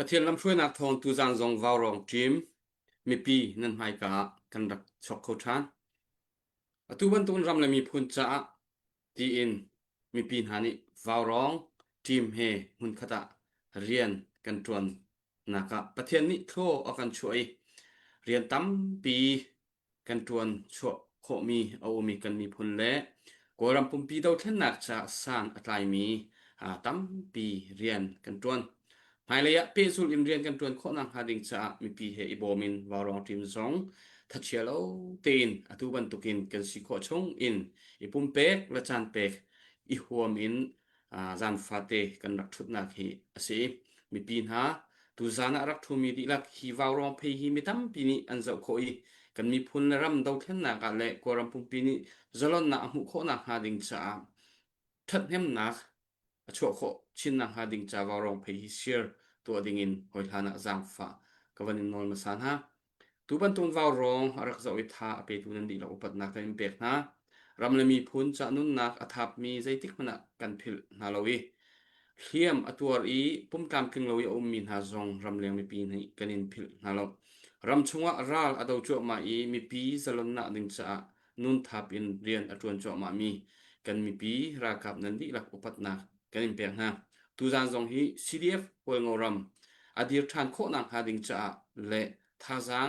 ประเทศลำช่วยนักทองตูจานซองวาวรองทีมมีปีนั่นหมายกะกันรักชกเขาทานตุบันตุนรำเลยมีพุนจ้าทีอินมีปีหานิวาวรองทีมเฮมุนขตะเรียนกันจวนนักประเทศนี้โทอกันช่วยเรียนตั้มปีกันจวนช่วยโคมีเอามีกันมีพุนเละกรำปุ่มปีเดาเท่นนักจะสร้างอะไรมีตั้มปีเรียนกันจวนภายระยะปีสุดอินเรียนกันจวนโคนังหาดิงจะมีปีเฮอิโบมินวาวรองทีมสองทัชเชลตีนอตุบันตุกินกันสิโคชงอินอีปุ่มเป็กและจานเป็กอีหัวมินจานฟาเตกันรักชุดนักฮีอาศัยมีปีนหาตูจานะรักทูมีดีลักฮีวาวรองเพฮีมีตั้มปีนี้อันเจ้าโคอีกันมีพุนรำดาวเทนนักอะไรกรำปุ่มปีนี้จลอนนักมุโคนักหาดิงจะทัดเhemนักช่วโคชินนักหาดิงจะวาวรองเพฮีเชียร์ตัวดิ่งอินหอยฐานะจางฟ้าก็วันนี้นอนมาสานฮะตูบันตุนวาวรองรักษาวิธาไปตุนันดีละอุปนักกันเบกนะรำเลยมีพุนจะนุนนักอัฐบมีใจติกมันกันพิลนาลวีเขียมอตัวอีปุ่มกำกึ่งลวีอุมินหาจงรำเลียงมีปีนี้กันอินพิลนาลรำชงว่ารัลอดาวจวมาอีมีปีสลนนักดึงจะนุนทับอินเรียนอจวนจวมามีกันมีปีรากับนันดีละอุปนักกันอินเบกนะตูจานจงฮี CDF หวยงรำอดีตทานโคนักหาดิงจะเละท่าจาง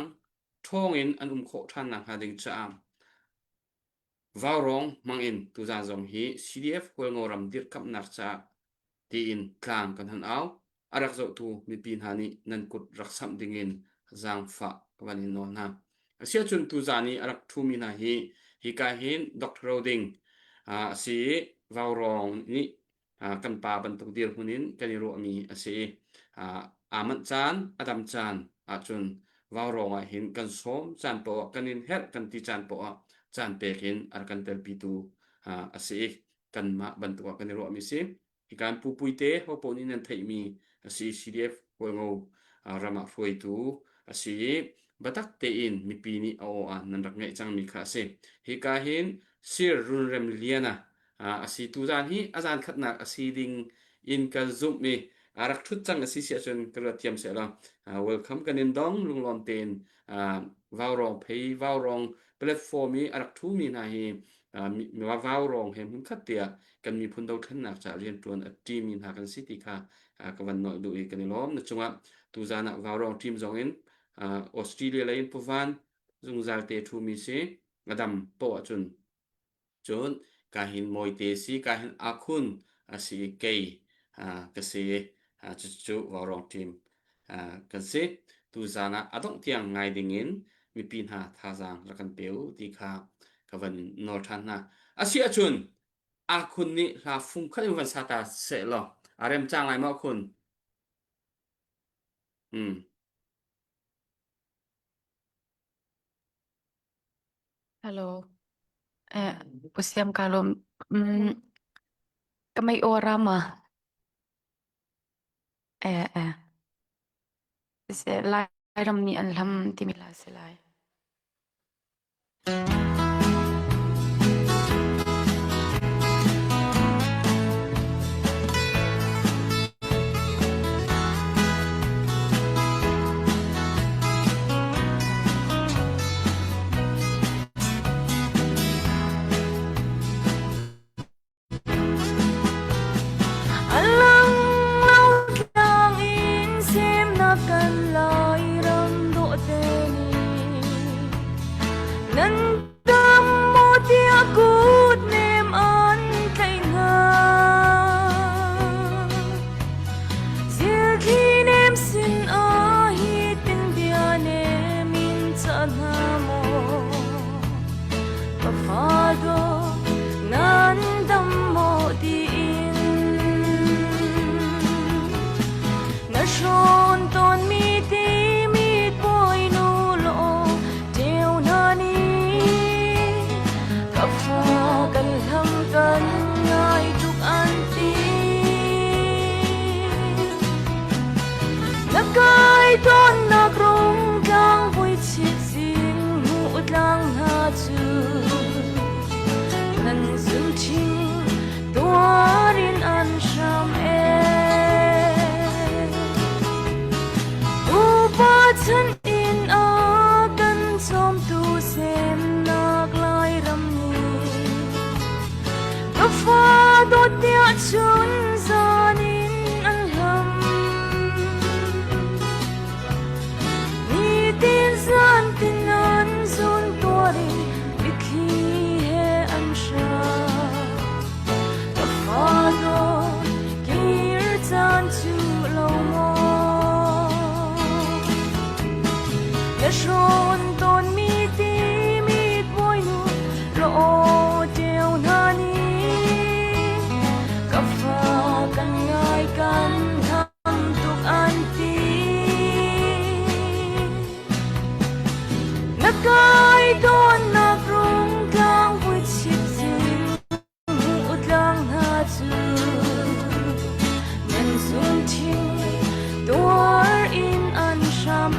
ท่องอินอันโคท่านนักหาดิงจะวาวรองมังอินตูจานจงฮี CDF หวยงรำดิรกับนักจะตีอินกลางกันหันเอาอารักษาตูมีปีนหานี้นันกุดรักษาดิ่งอินจางฟ้าวันนี้นอนฮะเสียจนตูจานีอารักทูมีนาฮีกาหินดรโรดิงสีวาวรองนี้กันป่าบรรทุกเดียร์หุนินกันรู้มีสีมันจานอดัมจานจนวาวรองเห็นกันสมจานปอกันนินเฮ็ดกันที่จานปอจานเปกินกันเตลปิตูสีกันมาบรรทุกกันรู้มีสิการปูปุยเตะว่าปนินันไทยมีสี CDF หัวงูรามาฟวยตูสีบัตักเตอินมีปีนี้เอานันรักไงจังมีค่าเสฮิกาเห็นซีรุนเรมเลียนะสีตูจานฮีอาจารย์ขัดนักสีดิงอินกันซุมมีรักทุกจังสีเสียจนกระเทียมเสียละwelcome กันนินดองลุงลอนเตนวาวรองเพย์วาวรองแพลตฟอร์มมีรักทูมีนะฮีมีว่าวาวรองเห็นหุ่นขัดเตียกันมีพุนดาวทันนักจะเรียนตัวทีมอินหากันสิติค่ะกันวันหน่อยดูอีกกันล้อมนึกจังว่าตูจานะวาวรองทีมจงอินออสเตรเลียเลยพวันจุงจาร์เตทูมีเสอดัมปอจนkahin moitesi kahin akun si kei kasi cucu warong tim kasi tu zana adong tiang ngai dingin mi pin ha thazang rakan peu ti kha kavan northan na asia chun akun ni la fung khali van sata se lo arem chang lai ma kun Halo, usiam kalau kamay oram eh se lai ram ni anlam timila selai. Alang laut langin sim na kan lai ram do te ni nan zum Ting Dor in Ansham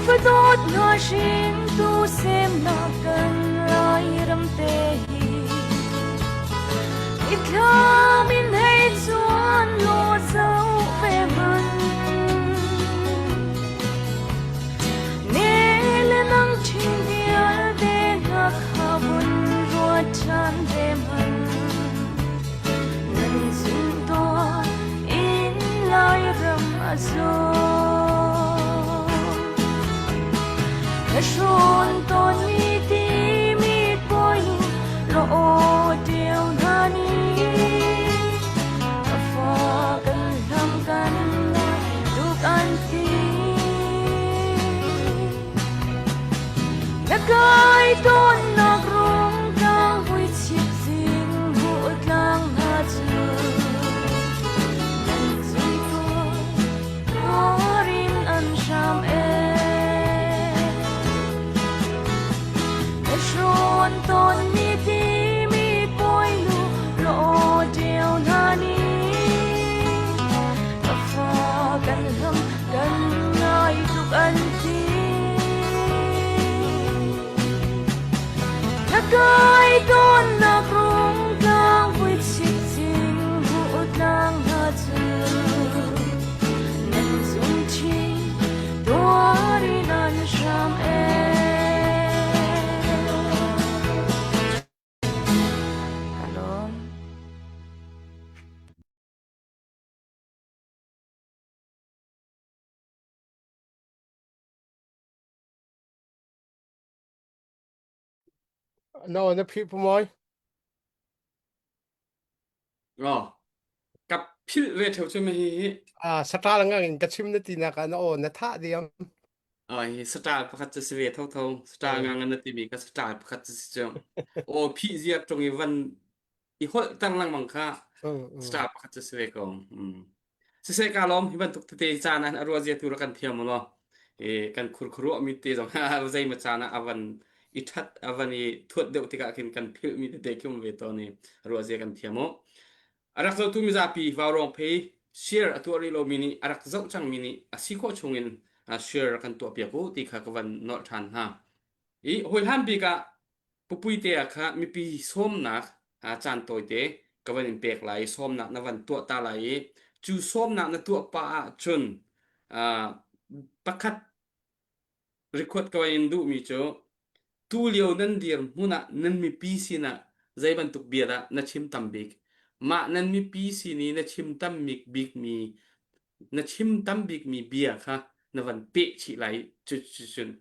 Phật tốt ngã sinh tu xem na cần lai ram te hi ít kham in hay chuan lo dấu về man nè lên nắng chinh dia de ngạc hà bun ruột chan về man ngân dung to in lai ram azul Shon ton mi ti mi poi lo deu nani fa kan duk anti na kai ton na rong ka hui chip sing bu tlang ha chu nan zum to rin an sham Shon ton mi ti mi poi lo deu nani fa kan ngai tuk an ti na kai ton na krong kang hui chik ching bu tlang ha chu nan zum chi dori nan sham No, na people moi. Cặp phil về theo cho mình Sata lang ang kachim na tinaka na na tha diam. style pakhat se ve thau thau style ngang na ti mi ka style pakhat se chong o phi zia trong i van i hol tang lang mang kha style pakhat se ve ko se ka lom hi ban tuk te cha na ro zia tu ra kan thiam lo kan khur khuru mi te jong ha zai ma cha na avan i that avan i thot de ti ka kin kan phil mi te kyum ve to ni ro zia kan thiamo arak zo tu mi za pi va rong pe share aturi lo mini arak zo chang mini asiko chungin share kan to pia ko ti kha kawan no than ha I hoi ham bi ka pupui te kha mi pi som na chan toy te kawan in pek lai som na na van to ta lai chu som na na to pa chun pakhat record kawan in du mi cho tu liu nan dir muna nan mi pi sina zai ban tuk bia da na chim tam bik ma nan mi pi si ni na chim tam mik bik mi na chim tam bik mi bia kha na van pe chi lai chu chu chun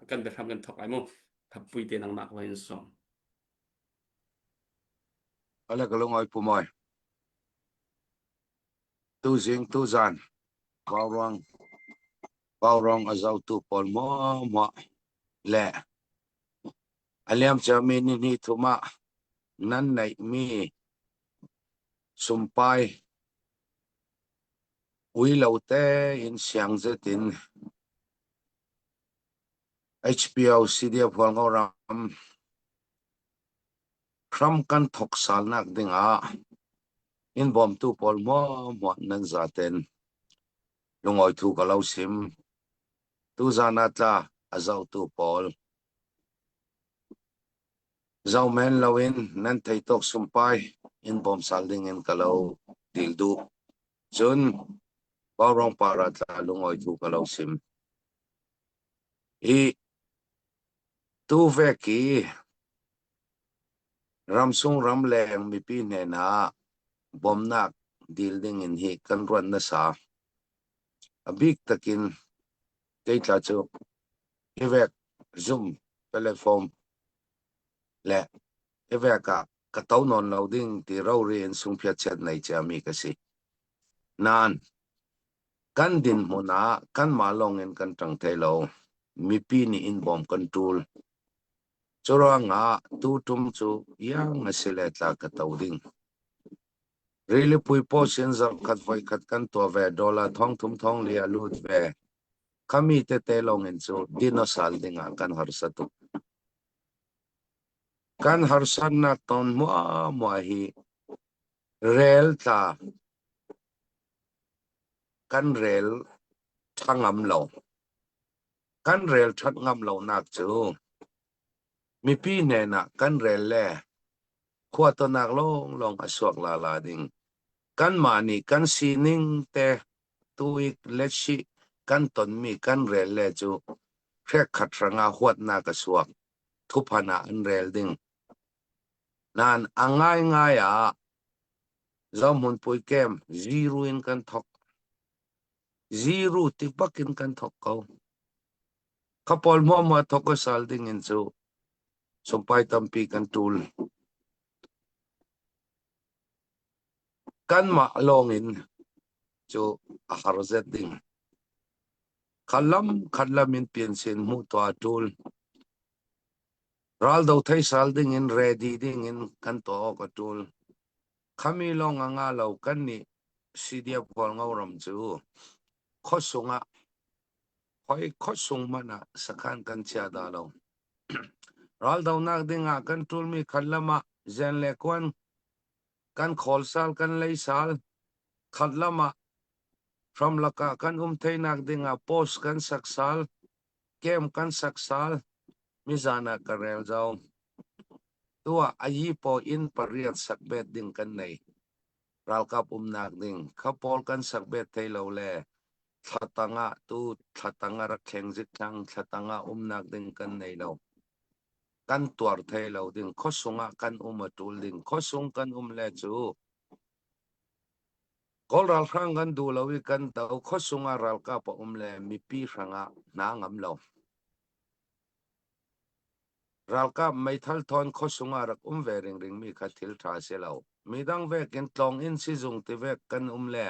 kan be tham kan thok ai mo thap pui te nang mak wain som ala kalong ai pu moi tu jing tu zan bao rong azau tu pol mo le aliam cha mi ni thuma nan nai mi sumpai ui lo te in siang zetin HPO CDF hol ngoram kram kan thok sal nak dinga in bom tu pol mo nan zaten lungoi thu ka lo sim tu zanata azau tu pol zau men lawin nan thei tok sumpai in bom sal ding in kalo dildu chun bawrong para tla lungoi thu ka lo sim I tu veki ramsung ramleng mi pi ne na bomnak dilding in hi kan ron na sa abik takin keitla chu evek zoom telephone le eveka ka tau non loading ti ro ri in sung phia chet nei cha mi ka si nan kan din muna kan malong en kan tang thelo mi pi ni in bom control chora nga tu tum chu yang asile tla ka tawding really pui po sin zar khat voi khat kan to ve dollar thong thum thong lia lut ve kami te long en chu dino sal dinga kan har satu kan har san na ton mo hi rel ta kan rel thangam lo kan rel thangam lo nak chu mi pi ne na kan rel le khwa to nak long long aswak la ding kan mani kan sining te tuik lechi kan ton mi kan rel le chu khrek khat ranga huat na ka suak thupana an rel ding nan angai ngai a zom hun pui kem zero in kan thok zero tipakin kan thok ko kapol mo thok ko sal ding in chu sompai tampi kan tul kan ma long in chu a harzet ding khalam in piansin mu to atul ral do thai sal ding in ready ding in kan to ka tul khami long anga lo kan ni sidia pol ngawram chu khosunga hoi khosung mana sakhan kan cha da lo ral do nak dinga kan tul mi khallama zen le kwan kan khol sal kan lei sal khallama from laka kan thei nak dinga post kan saksal kem kan saksal mizana karel jaw tua ayi po in pariat sakbet ding kan nei ral ka nak ding khapol kan sakbet thei lo le thatanga rakheng zik thang thatanga nak ding kan nei lo kan tuar thei lo ding khosunga kan atul ding khosung kan le chu kol ral khang kan du lo wi kan tau khosunga ral ka pa le mi pi ranga na ngam lo ral ka mai thal thon khosunga rak ve ring mi kha thil tha se lo midang ve ken tlong in si jung ti ve kan le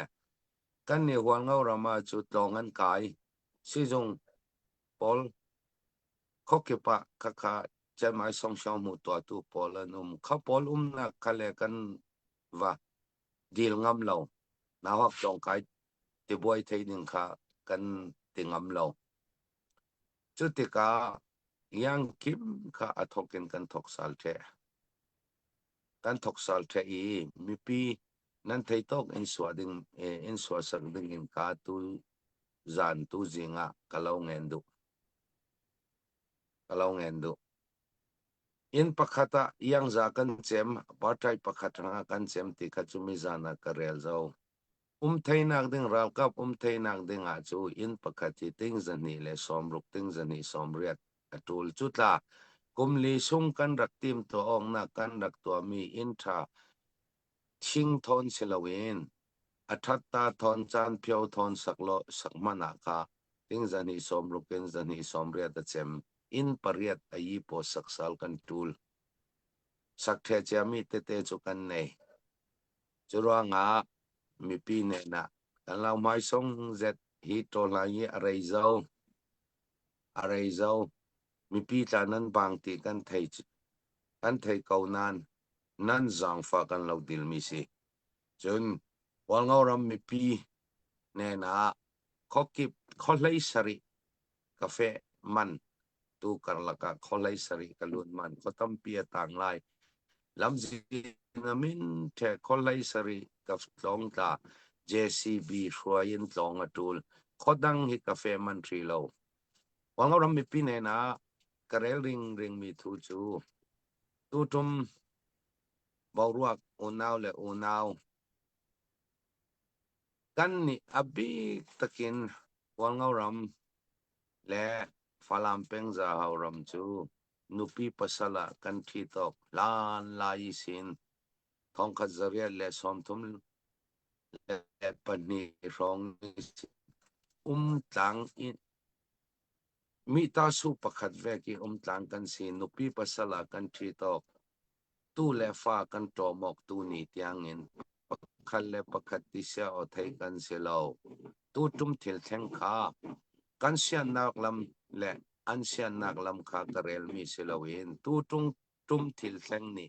kan ni hual ngau rama chu tlong an kai si jung pol khokepa kha cha mai song song mu to tu pol an kha pol na khale kan va dil ngam lo na hok chong kai ti boy thei ning kha kan ti ngam lo chu ti ka yang kim kha athokin kan thok sal the kan thok sal the I mi pi nan thei tok in swa sak ding in ka tu zan tu zinga kalau ngendu in pakhata yang za kan chem partai pakhata kan chem ti kha chumi zana karel zo thei nak ding ral kap thei nak ding a chu in pakhati ting zani le somruk ting zani somriat atul chutla kumli sung kan rak tim to ong na kan rak to mi in tha thing thon selawin athatta thon chan phyo thon saklo sakmana ka ting zani somruk ken zani somriat a chem in pariat ayi po saksal kan tul sakhe chami te chu kan nei chura nga mi pi ne na kan lau mai song zet hi to la yi arei zau mi pi ta nan bang ti kan thei kau nan zang fa kan lau dil mi si chun wal ngau ram mi pi ne na khokip kholei sari cafe man tu karlaka kholei sari kalun man khotam pi tang lai lam min the kholei sari ka tlong ta JCB hruain tlong atul khodang hi cafe man tri lo wang ram mi pi ne na karel ring mi thu chu tu tum bawruak unaw kan ni abi takin wang ram le falam peng za ram chu nupi pasala kan thi tok lan lai sin thong kha zaria le som thum le pani rong tlang in mi ta su pakhat ve ki tlang kan sin nupi pasala kan thi tok tu le fa kan to mok tu ni tiang in pakhat le pakhat ti sia o thei kan se lo tu tum thil theng kha kan sian nak lam le an sian nak lam kha karel mi silawin tu tum thil theng ni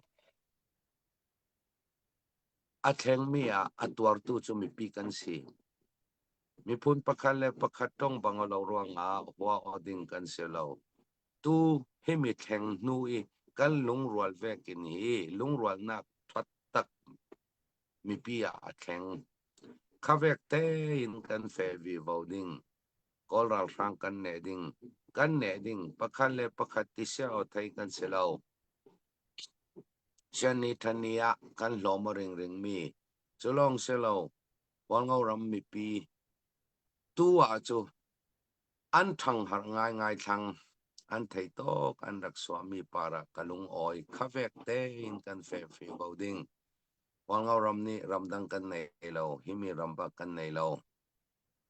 a theng mi a atwar tu chu mi pi kan si mi phun pakhat le pakhat tong bangalo ruanga wa oding kan selo tu hemi theng nu i kan lung rual vekin hi lung rual nak that tak mi pi a theng khavek te in kan fe vi voting kolral rang kan ne ding pakhat le pakhat ti sia o thai kan selo shani thania kan hlomering ring mi chulong selo walngau ram mi pi tu a chu an thang har ngai thang an thei tok an rak swami para kalung oi khavek te in kan fe fi voting walngau ram ni ramdang kan nei lo himi ramba kan nei lo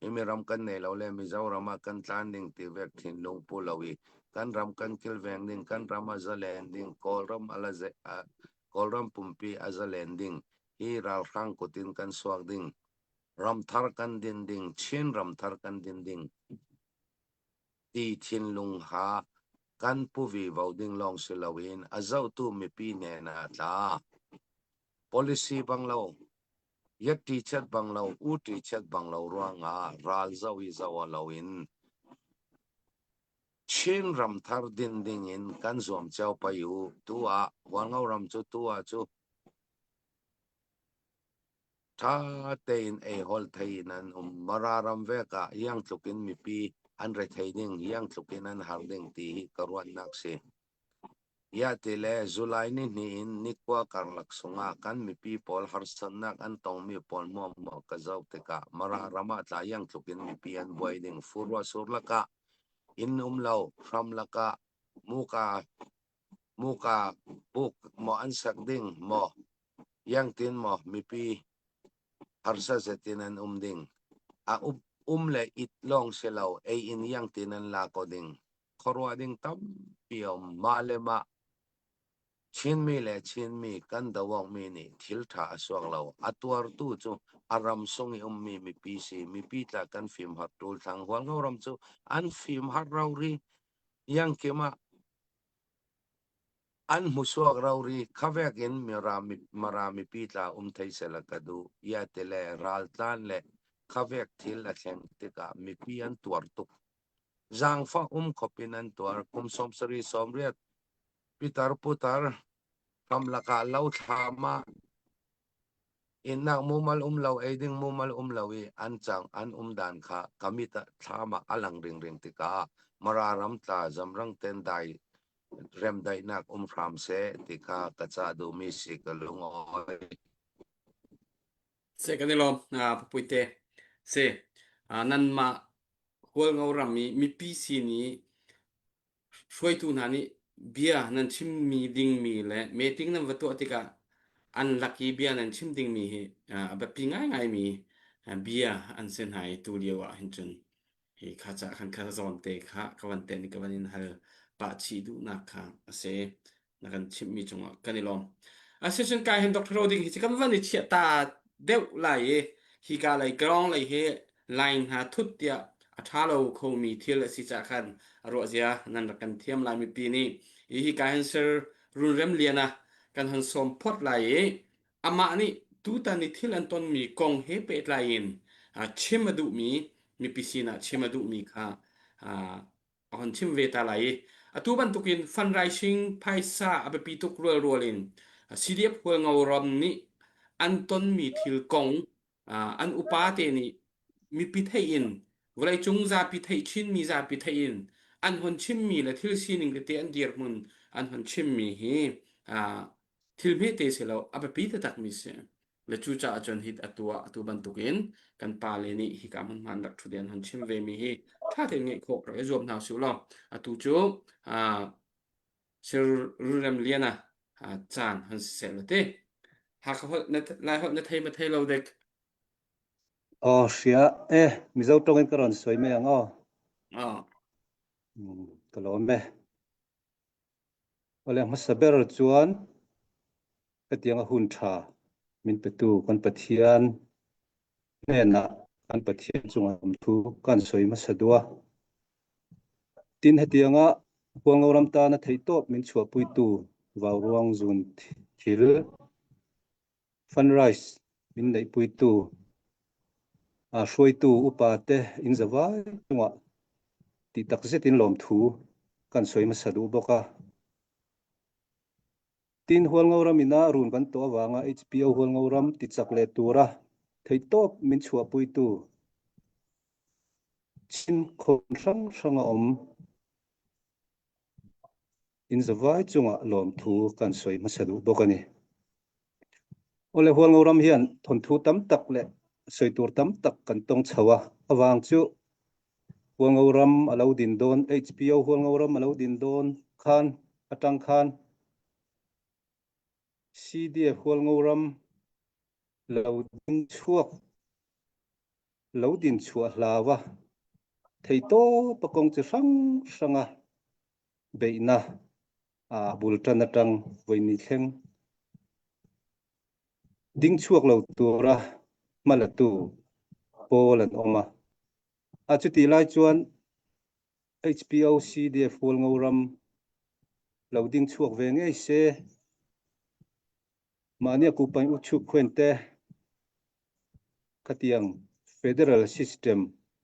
himi ram kan nei lo le mi zau rama kan tlan ding ti vek thin lung pu lowi kan ram kan kil veng ding kan ram azalen ding kol ram alaze kol ram pumpi azalen ding hi ral khang kutin kan swak ding ram thar kan din ding chin ram thar kan din ding ti thin lung ha kan pu vi voting long silawin azau tu mi pi ne na tla policy banglo yak ti chat banglo u ti chat banglo ruanga ral zawi zawa lawin chin ram thar din ding in kan zom chau payu tua walngau ram chu tua chu tha tein e hol thainan mararam veka yang tlukin mi pi an re thai ding yang tlukin an har ding ti karwan nak se ya tele zulai ni in nikwa karlak sunga kan mi pi pol har sanak an tong mi pol mo ka zau te ka mararama tla yang tlukin mi pi an boy ding furwa surlaka in lau from laka muka buk mo an sak ding mo yang tin mo mi pi harsa zetinan ding a le it long selaw e in yang tinan la ko ding khorwa ding tam piom malema chin mi kan dawang mi ni thil tha aswak lo atwar tu chu aram songi mi pi si mi pi tla kan film hat tul thang hwal ngoram chu an film har rauri yang kema an muswak rauri khavek in marami pi tla thai sela kadu ya tele ral tlan le khavek thil a thleng tika mi pi an tuar tu zang fa khopin an tuar kum som sari somriat pitar putar kam laka lau thama innak mumal lau eding mumal lawi an chang an dan kha kamita thama alang ring tika mararam tla zamrang ten dai rem dai nak ram se tika kacha du mi si kalung oi se kanilom puite se nan ma hol ngau ram mi pi si ni shoi tu na ni bia nan chim mi ding mi le meeting nan watu atika an lucky bia nan chim ding mi hi ba pi ngai mi bia an sen hai tu liwa hin chun hi khacha khan kha zon te kha kawan te ni kawan in hal pa chi du na kha ase na kan chim mi chunga kanilom ase chun kai hen doctor roding hi kam van ni chia ta deu lai hi ka lai grong lai he line ha thut tia athalo kho mi thil si cha khan ro zia nan kan thiam lai mi pi ni hi ka hen sir run rem liana kan han som phot lai ama ni tu ta ni thil an ton mi kong he pe lai in chimadu mi pisina chimadu mi kha on chim ve ta lai atu ban tukin fundraising phaisa abe pi tuk rolin CDF hol ngau rom ni anton mi thil kong an upa te ni mi pi thai in walai chung za pi thai chin mi za pi thai in an hon chim mi la thil sining te an dir mun an hon chim mi hi thil me te se lo abe pi ta tak mi se le chu cha chon hit atua atu ban tukin kan pa le ni hi ka man rak thu den hon chim ve mi hi tha te nge kho ro zom na su lo atu chu sir rulem liana chan hon se le te ha ka hot na lai hot na thai ma thai lo dek ria mi zo tong in karon soi me ang à kalom me ole ma saber chuan ka tiang a hun tha min petu kon pathian ne na kan pathian chunga thu kan soi ma sadua tin hetianga huang oram ta na thei top min chua pui tu vào ruang zun thil funrise min nei pui tu a shroi tu upa te in zawai chunga ti tak zetin lom thu kan soi ma sadu boka tin hual ngoram ina run kan to awanga HPO hual ngoram ti chakle tura thei top min chua pui tu chin khom sang sanga om in zawai chunga lom thu kan soi ma sadu bokani ole hual ngoram hian thon thu tam tak le soi tur tam tak kan tong chawa awang chu hual ngoram alo din don HPO hual ngoram alo din don khan atang khan CDF hual ngoram lo din chuak lo din chua hlawa thei to pakong chi sang sanga beina a bultan atang voini thleng ding chuak lo tura malatu polan oma a chuti lai chuan HPO CDF hual ngoram lo ding chuak ve ngei se mania ku pai uchu khwente khatiang federal system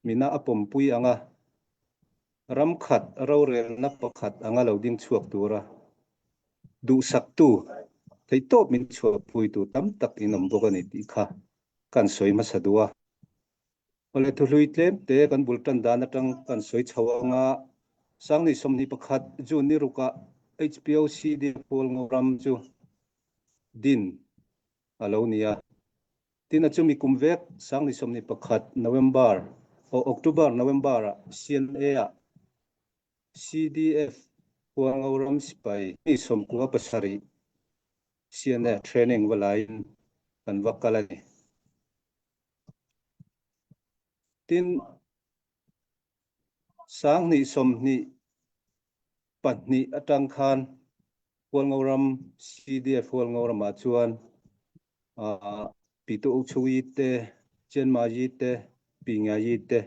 mina apom pui anga ram khat ro rel na pakhat anga lo ding chuak tura du sak tu thei top min chuak pui tu tam tak inom bokani ti kha kan soi ma sadua ole thu hlui tlem te kan bultan dan atang kan soi chawanga sangni somni pakhat ju ni ruka HPO CD pol ngoram chu din alonia tin achumi kumvek sangni somni pakhat November o October November CNA CDF huang ngoram spai ni som kuwa pasari CNA training walain kan wakalani tin sangni somni patni atang khan huang ngoram CDF huang ngoram achuan pitu uchui te chen ma yi te pinga yi te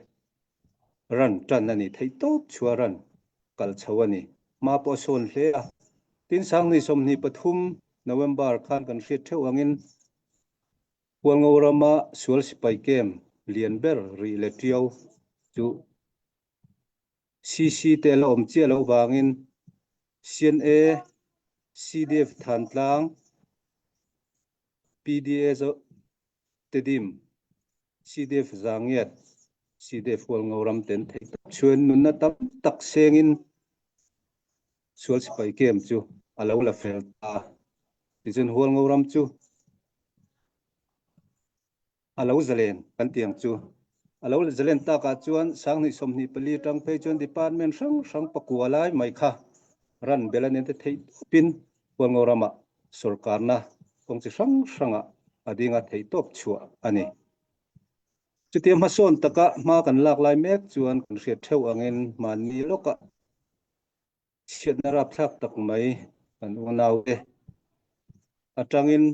ran tan ani thei top chua ran kal chawani ma po son hle a tin sangni somni pathum November khan kan hriat theu angin huang ngorama sual sipai kem lian ber ri le tiau chu CC te la om che lo wangin CNA CDF than tlang PDA zo tedim CDF zangiat CDF hual ngoram ten thei chuan nun na tam tak sengin sual sipai kem chu alo la fel ta ti chen hual ngoram chu alo zalen kan tiang chu alo zalen ta ka chuan sangni somni pali tang phei chuan department sang pakualai mai kha ran belanen te thei pin hual ngorama sarkar na kong chi sanga adinga thei top chua ani chutiam hason taka ma kan lak lai mek chuan kan hriat theu angin mani loka siatnara thlak tak mai kan unau e atangin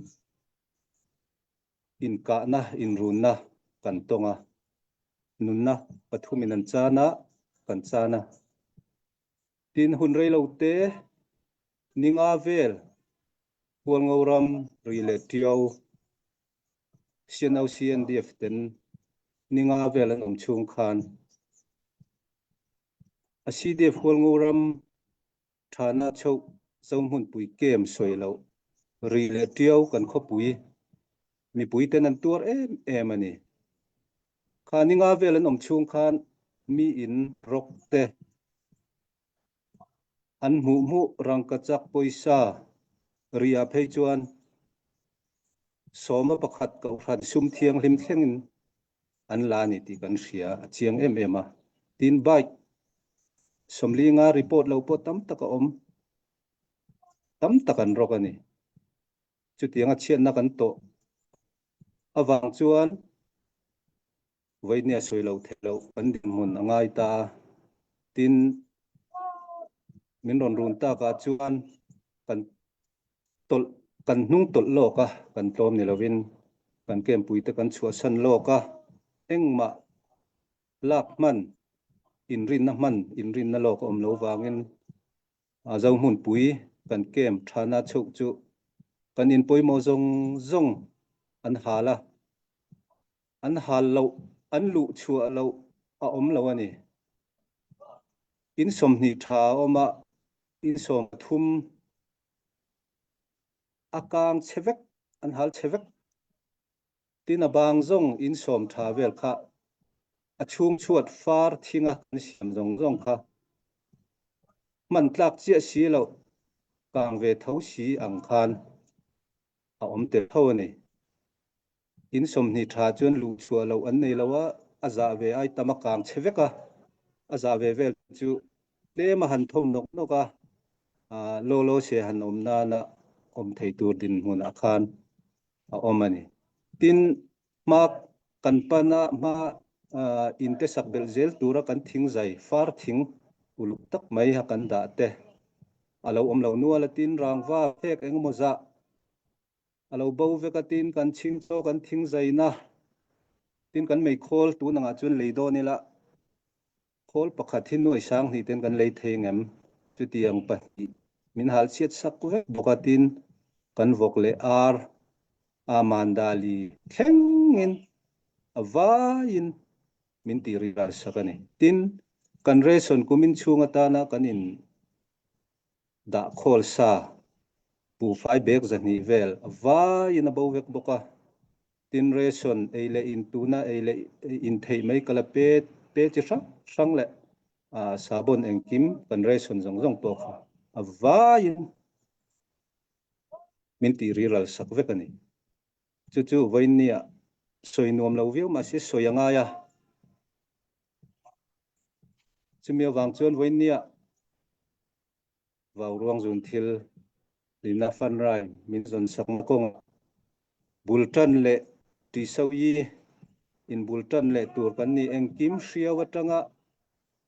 in ka na in run na kan tonga nunna pathumin an chana kan chana tin hun rei lo te ninga vel hual ngoram rile tiau CNO CNDF ten ninga vel an om chung khan a CDF hual ngoram thana chau zong hun pui kem soilo rile tiau kan kho pui mi pui ten an tur em ani khaninga vel an om chung khan mi in rok te an mu rang ka chak poisa ria phei chuan soma pakhat ka khat sum thiang hlim thlengin an la ni ti kan hria chiang em a tin bike somlinga report lo po tam taka om tam takan rok ani chutianga chian na kan to awang chuan voinia soilo thelo kan din mun angai ta tin min ron run ta ka chuan kan hnung tol lo ka kan tlom ni lovin kan kem pui te kan chua san lo ka engma lak man in rin na lo ko om lo wangin zong hun pui kan kem thana chuk chu kan in poi mo zong an hala an hal lo an lu chua lo a om lo ani in som ni tha oma in som thum akang chevek an hal chevek tin a bang zong in som tha vel kha a chung chuat far thinga kan siam zong kha man tlak chia si lo kang ve tho si ang khan a om te tho ani in som ni tha chuan lu chua lo an nei lo a za ve ai tama kang cheveka a za ve vel chu le ma han thom nok ka lo se han om na om thei tur din mun a khan a om ani tin ma kan pana ma in te sak bel zel tura kan thing zai far thing uluk tak mai ha kan da te alo om lo nu ala tin rangwa phek eng mo za alo bo ve ka tin kan ching so kan thing zai na tin kan mei khol tu na nga chun leido ni la khol pakhat hin noi sang ni ten kan lei thei ngem chu tiang pa min hal chiat sak ve bokatin kan vok le ar amandali thengin avain min ti ri ral sakani tin kan reson kumin chunga ta na kanin da khol sa pu fai bek zani vel avain abo vek boka tin reson eile in tuna eile in thei mai kala pe chi sang le sabon engkim kan reson zong to kha avain min ti ri ral sak vekani chu vainia soinom lo viu ma si soyanga ya chimia wang chuan vainia vào ruang zun thil lina fan rai min zon sak kong bultan le ti sau yi in bultan le tur kan ni engkim hria watanga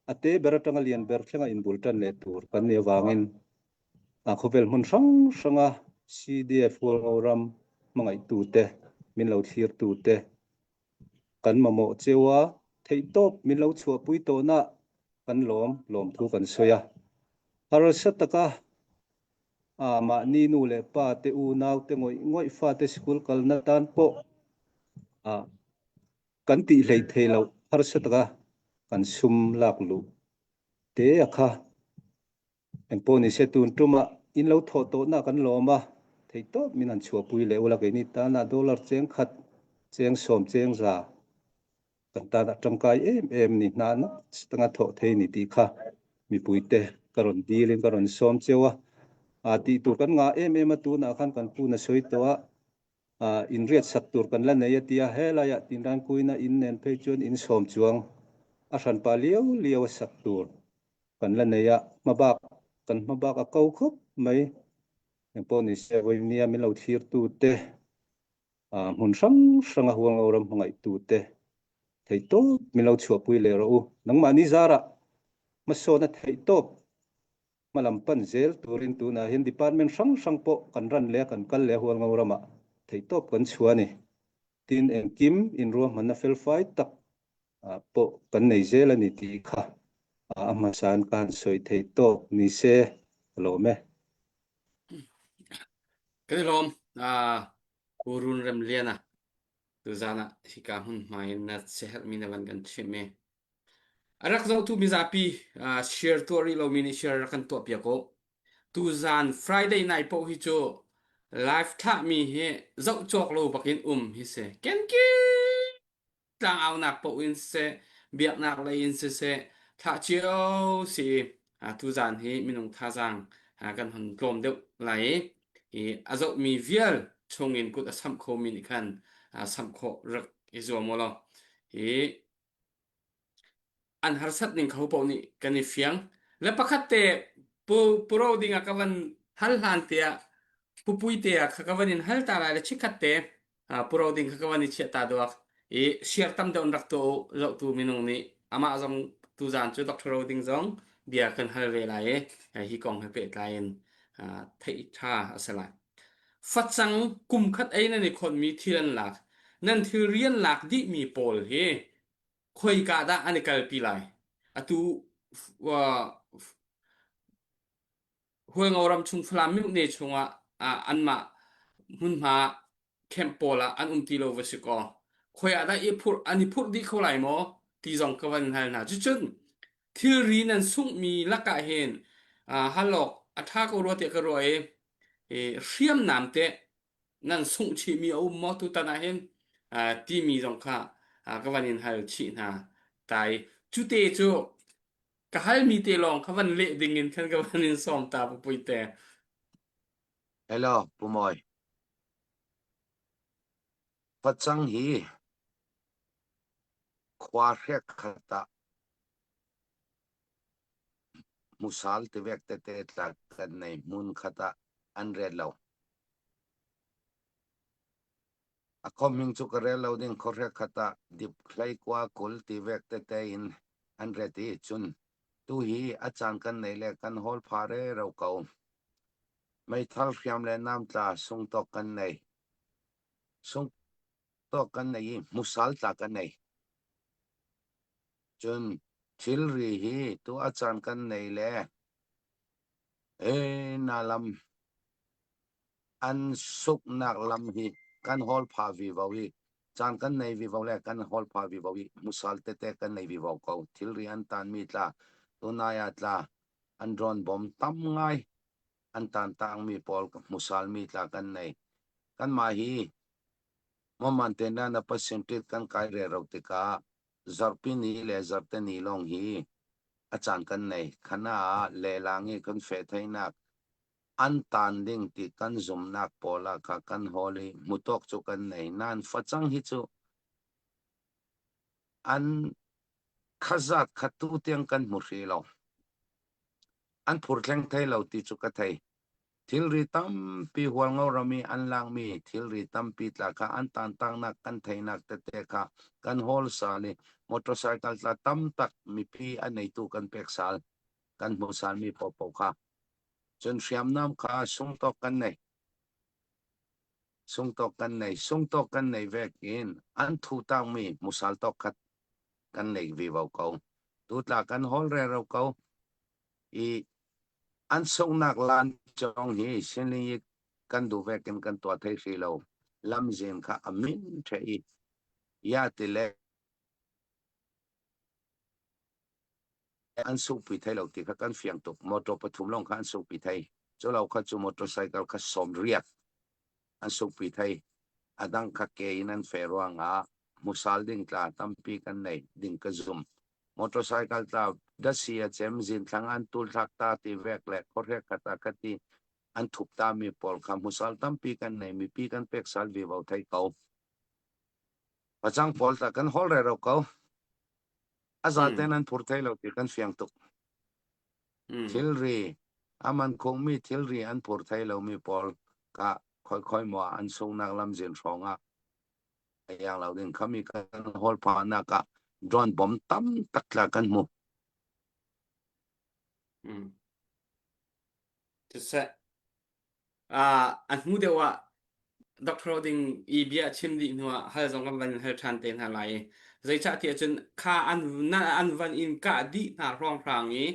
ate beratanga lian ber thlanga in bultan le tur kan ni wangin khovel mun sanga cdf ram mangai tu te min lo thir tu te kan mamo chewa thei top min lo chua pui to na kan lom thu kan soya har sataka ma ni nu le pa te u naw te ngoi fa te school kal na tan po kan ti lei thei lo har sataka kan sum lak lu te akha en po ni se tun tuma in lo tho to na kan loma thei top min an chua pui le ula ke ni ta na dollar cheng khat cheng som cheng za kan ta da tangkai em ni na na stanga tho thei ni ti kha mi pui te karon dilin karon som chewa ti tur kan nga em tu na khan kan pu na soi to in riat sak tur kan la nei atia hela ya tin ran kuina in nen pe chun in som chuang a ran pa liao sak tur kan la nei ya mabak kan mabak a kau khop mai en po ni se voi nia mi lo thir tu te mun sang a huang oram ngai tu te thei to mi lo chua pui le ro nang ma ni zara ma so na thei top malam pan zel turin tu na hin department sang po kan ran le kan kal le huang orama thei top kan chua ni tin en kim in ro man na fel fai tak po kan nei zel ani ti kha ama san kan soi thei top ni se lo me cái lom urun rem liana tu zana hika hun mai na seher min van kan chime arak zo tu mizapi share story lo mini share kan to pia ko tu zan friday night po hi cho live tha mi he zo chok lo bakin hi se ken ki tang au nak po in se biak nak la in se tha chiao si tu zan hi minung tha zang kan hun klom deuh lai azo mi vial chongin kut asam kho min khan sam kho rak izo molo an harsat ning kho po ni kani fiang le pakhat te pro dinga kawan hal han te pupui te khakawanin hal ta la chikhat te pro ding khakawani che ta do share tam don rak to lo tu minung ni ama azam tu zan chu doctor ding zong bia kan hal ve lai hi kong he pe lain thei tha asala phát sang cùng khát ấy nên con mi thiên là nan thil rian lak di mi pol he khoi ka da anikal pilai atu wa huang oram chung flam mi ne chunga anma mun ma kempola an ti lo vasiko khoi ada e phur ani phur di kholai mo ti jong ka van hal na chu chun thil ri nan sung mi laka hen halok atha ko ro te ka ro e riam nam te nan sung chi mi au mo tu ta na hen ti mi jong kha ka van in hal chi na tai chu te chu ka hal mi te long ka van le ding in khan ka van in som ta pu pui te hello pumoy pachang hi khwa rek khata musal te vek te tla kan nei mun khata an red lo a coming chu ka rel lo ding khore khata dip khlai kwa kul ti vek te in an red ti chun tu hi a chan kan nei le kan hol phare ro ko mai thal khiam le nam tla sung to kan nei sung to kan nei musal tla kan nei chun thil ri hi tu a chan kan nei le na lam an suk nak lam hi kan hol pha vi vawi chan kan nei vi vaw le kan hol pha vi vawi musal te kan nei vi vaw ko thil ri an tan mi tla tu na ya tla an drone bom tam ngai an tan tang mi pol musal mi tla kan nei kan ma hi mo man te na percentage kan kai re ro te ka zarpi ni le zarte ni long hi achan kan nei khana le langi kan fe thainak an tan ding ti kan zum nak pola ka kan holi mutok chu kan nei nan fachang hi chu an khazat khatu tiang kan murhi lo an phurthleng thai lo ti chu ka thai thil ri tam pi hual ngau rami an lang mi thil ri tam pi tla kha an tan tang nak kan thai nak te kha kan hol sa ni motorcycle tla tam tak mi pi an nei tu kan pek sal kan mo sal mi po kha chun siam nam kha sung to kan nei sung to kan nei vek in an thu tang mi musal to khat kan nei vi vào câu tu tla kan hol re ro câu i an sung nak lan chong hi sin li kan du vek kan to thai si lo lam zen kha amin thai ya te le an su pi thai lo ti kha kan fiang tok motor pathum long kha an su pi thai cho lo kha chu motorcycle kha som riat an su pi thai adang kha ke inan ferwa nga musal ding tla tampi kan nei ding ka zum motorcycle tla dasia chem zin thlang an tul thak ta ti vek le khore khata khati an thup ta mi pol kham musal tampi kan nei mi pi kan pek sal vi vau thai kau pachang pol ta kan hol re ro kau aza ten an phur thai lo ti kan fiang tuk thil ri aman khong mi thil ri an phur thai lo mi pol ka khoi khoi mo an sung nak lam zin ronga yang lau ding kami kan hol pa na ka drone bom tam tak la kan muจะเสะอันมูเดียวว่าด็อกเตอร์ดิงอีเบียชิมดินัวฮัลจงกับวันฮัลทันเตนฮัลไลใจชาติจนค่าอันวันอินกาดีน่ารองพรางนี้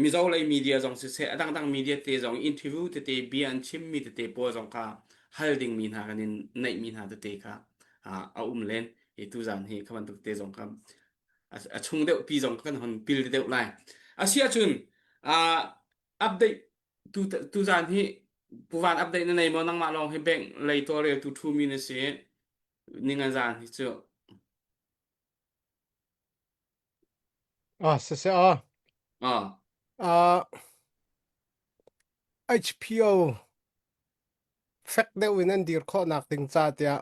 มีเจ้าเลยมีเดียจงเสะดังมีเดียเตจงอินทิวิวเตเบียนชิมมีเตโปจงค่าฮัลดิงมีนากันในมีนาเตค่ะเอาเล่นอีตุจันฮีขมันตุเตจงครับชงเดียวปีจงกันหันปีเดียวไลเสียจุนอัปเดตตุจันฮีผู้วันอัปเดตในมันนั่งมาลองให้แบ่งเลยตัวเรียตุทูมินเสียนิ่งจันฮีเจ้าse se a อ่า HPO fact de winan dir kho nak ting cha tia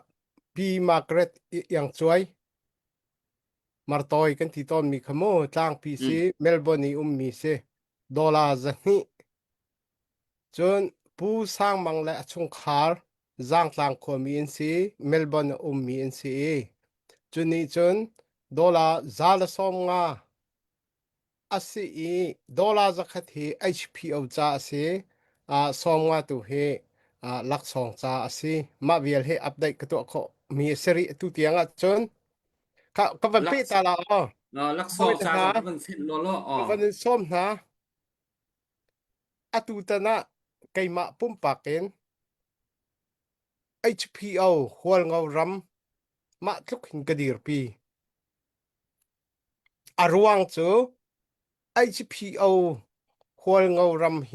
P Margaret yang chuai martoi kan ti ton mi khamo tlang PC Melbourne ni mi se dollar zani chun pu sang mang le chung khar zang tlang kho mi in si Melbourne mi in si chun ni chun dollar zal som nga asi dollar zakhat hi HPO cha ase som nga tu he lak song cha asi ma vial he update ka to kho มีเสรีตุเตียงอ่ะจนก็วัน ลั ปี ก ตาละอ๋อ ลักซ ก็ อ เป็น ซา หา ก็มันเส้นโลโลอ๋อ วันนี้ส้มนะอตุตนะไกมาปุ่มปากเอง HPO หัวเงารำมาทุกหินกระดีร์ปีอารวงจู HPO หัวเงารำเฮ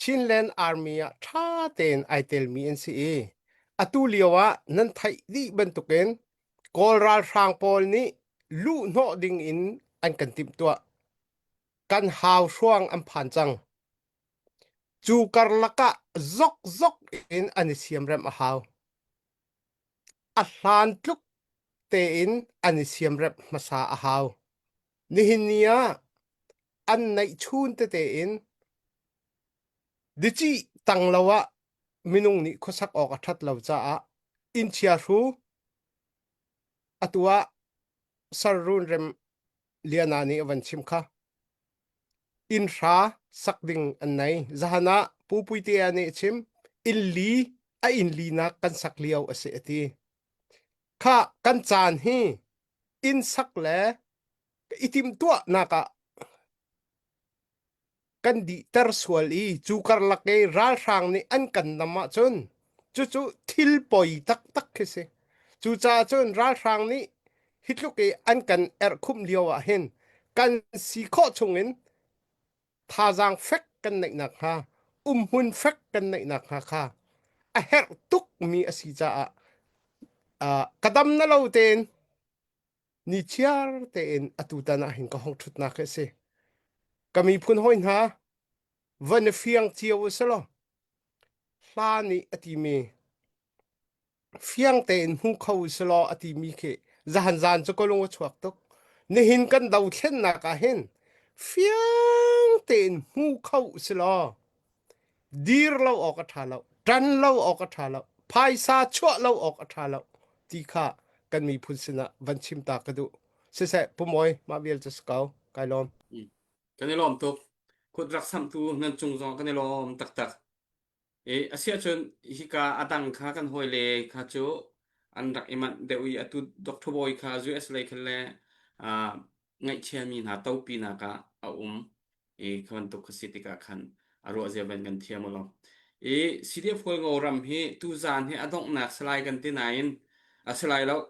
ชินแลนด์อาร์มีท่าเต็นไอเทลมีเอ็นซีเออตุเลียวะนั่นไทยดีบรรทุกเองกอลราลฟางปอลนี้ลู่โนดิงอินอันกันติมตัวกันหาวช่วงอันผ่านจังจูการลักะซอกอินอันนี้เสียมเรมหาวอัลลันทุกเตอินอันนี้เสียมเรมมาซาหาวนี่หินเนียอันในชูนเตอินดิจิตังลาวะมินุงนี่ขสักออกทัดลาวจ้าอินเชียรูอตัวสรุนเรมเลียนานีวันชิมค่ะอินราสักดิ่งอันไหนจานะผู้ปุยเตียนี่ชิมอินลีอินลีนักกันสักเลียวอเสตีค่ะกันจานฮีอินสักแลอิติมตัวนักกันดีเตอร์สวลีจูการลักเกรัลรังนี่อันกันนำมาจนจู่ทิลปอยตักเคสจู่จ้าจนรัลรังนี่ฮิตลูกเกอันกันคุมเลียวเห็นกันสีข้อชงเงินท่าจางเฟกกันในนักฮะหุ่นเฟกกันในนักฮะค่ะเฮรตุกมีอสิจ้ากระดำนั่นเราเต็นนิจยาร์เต็นอตุตานะเห็นก็ห้องทุดนักเคสก็มีพูนห้อยฮะวันเฟียงเที่ยวสโลลานี่อติมีเฟียงเต็นหูเขาสโลอติมีเคจานจะก็ลงว่าชวกตกนี่เห็นกันดาวเช่นนักเห็นเฟียงเต็นหูเขาสโลดีร์เราออกกระทาเราดันเราออกกระทาเราภายซาชั่วเราออกกระทาเราที่ข้ากันมีพุนสนะวันชิมตากระดูเสะปุ่มอยมาเบียลจะสกาวไกลอม กันในลอมตุกคุดรักซ้ำตูนั่นจงจองกันในลอมตักอาเซียชนฮิกาอตังคากันหอยเลคาโจอันรักอิมันเดวีอตุดอกทบอยคาจูเอสเลยคันเลอ่าไงเชียมีนาเต้าปีนากะอาคันตุกสิติกาคันอารวาเซเวนกันเทียมลอมซีเดียฟวยงอรัมเฮตูซานเฮอดอกนักสไลกันที่ไหนสไลแล้ว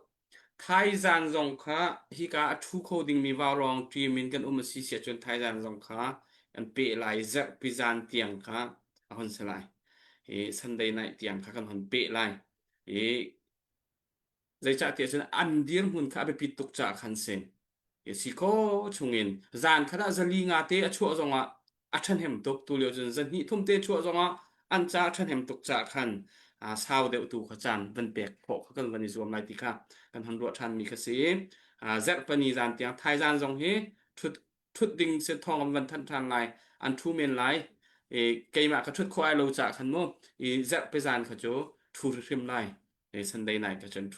ไทยจานจงคาฮิกาทุกโคดิ้งมีวารองทีมินกันสิเสียจนไทยจานจงคาอันเปไลเซปิจานเตียงคาอันสไลSunday night tiang kha kan hon pe lai zai cha tia chen an dir hun kha be pituk cha khan sen siko chungin zan khada zali nga te achu zonga athan hem tok tu leo chen zan hi thum te chu zonga an cha athan hem tok cha khan sao de tu kha chan ban pek pho kha kan vani zoom lai ti kha kan han ro than mi kha se zat pani zan tiang thai zan zong he thut ding se thong van than than lai an thu men lai cây mà các chút khoai lâu chả khăn mô dẹp bây giờ khá chỗ thu rìm lại Sunday này các chân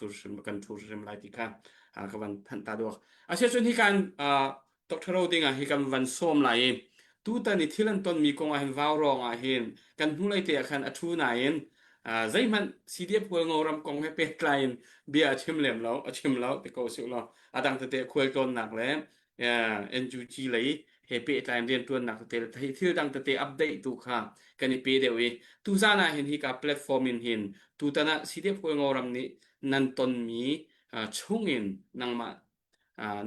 thu rìm lại thì khá các bạn thân ta được sẽ chân hi can Dr. Roding hi can văn xôm lại tu ta ni thilan ton mi kong ahin vào rong ahin kan hu lai te khan athu na in zai man CDF ko ngoram kong he pe client bia chim lem lo te ko su lo adang te khoi kon nak le NUG lấy hệ bị tại liên tuần nạc tế thấy thiếu đăng tế update tu kha cái này bị đều tu ra na hiện hi cả platform hiện tu ta na CDF ko ngoram ni nan ton mi chungin nang ma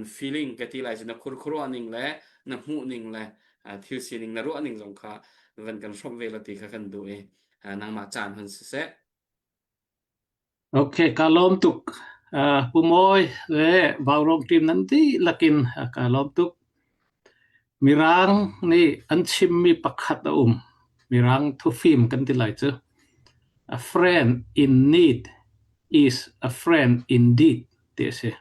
feeling cái tí lại na khur aning le na hu ning le thiếu sining na ro aning jong kha van kan from ve la ti kha kan du nang ma chan han se Okay, kalom tuk pumoy le bawrong team nanti lakin kalom tuk mirang ni an chim mi pakhat mirang thu film kan ti lai chu a friend in need is a friend indeed te se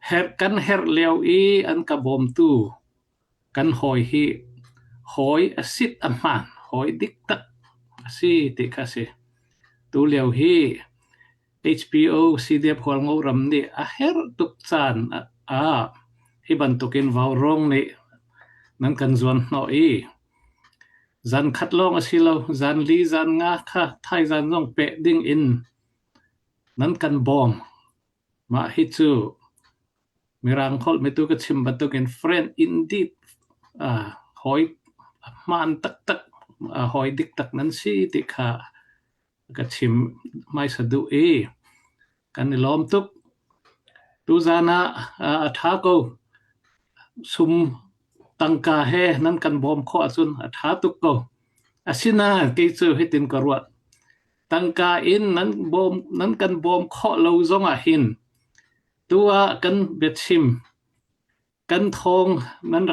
her leo an ka bom tu kan hoi hi hoi a sit a man hoi dik tak si te ka se tu leo hi HPO CDF hol ngoram ni a her tuk chan hi ban tukin vawrong ni nan kan zuan no zan khatlong asilo zan li zan nga kha thai zan jong pe ding in นั้นกันบอมมาฮิจูมีรังคอลไม่ตัวก็ชิมบันตุกิน friend indeed หอยมันตักหอยดิกตักนั้นสิติค่ะก็ชิมไม่สะดุเอกันในล้อมตุกดูจานะท้าก็ซุมตังกาเฮนั้นกันบอมข้อสุนท้าตุกก็สินะกิจูให้ตินกรวดตังกาอินนั้นบอมนั้นกันบอมข้อเราจงหินตัวกันเบ็ดชิมกันทองนั้น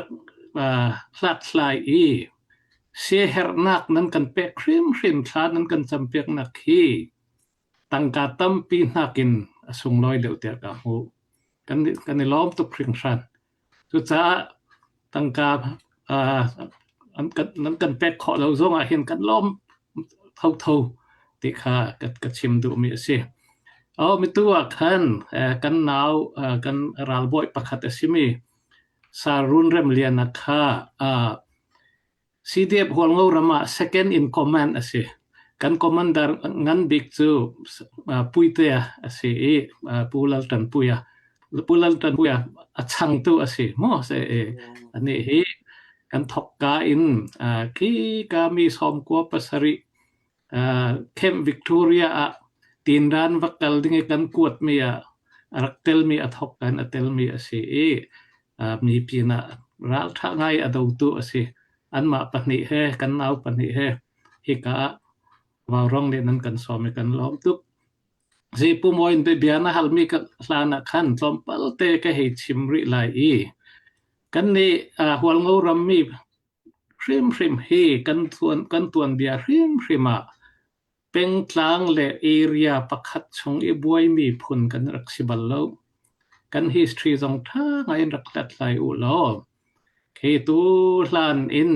พลัดลายเสียเหรนักนั้นกันเปะครีมชานั้นกันจำเปียกนักฮีตังกาตั้มปีนักินส่งลอยเดียวเดียวกันหูกันในล้อมตุกคริงชันสุดท้ายตังกานั้นกันเปะขอเราส่งเห็นกันล้อมเท่าติค่ะกันชิมดูมีสิมีตัวกันหนาวกันรัลบอยประคัตสิมีสารุนเรมเลียนนะคะCDF หัวงูรมา second in command สิกัน commander งั้นบิ๊กจูปุยเตียสิปูลัลตันปุยช่างตัวสิโม่สิอันนี้กันทอกกาอินคีกามีสอมกัวปัสริเข้มวิกตอเรียตีนร้านวักกัลดิ้งกันกวดมีรักเตลมีทอกกันเตลมีสิมีปีน่ะรักทั้งไงดาวตัวสิอันมาปนิเฮกันเอาปนิเฮฮิกะวาวรองเดนั้นกันสอมกันล้อมตุกสิปุ่มอยน์เบียนะฮัลมีกันลานักขันล้อมเปลเตก็ให้ชิมริไลกันนี่หัวงูรัมมีริมเฮกันตัวนเบียริมเป็นกลางเลเอเรียประคัดชงบวยมีพุนกันรักสิบัลโลกัน history จงท่าไงรักตัดไหลอุลอตูลานอิน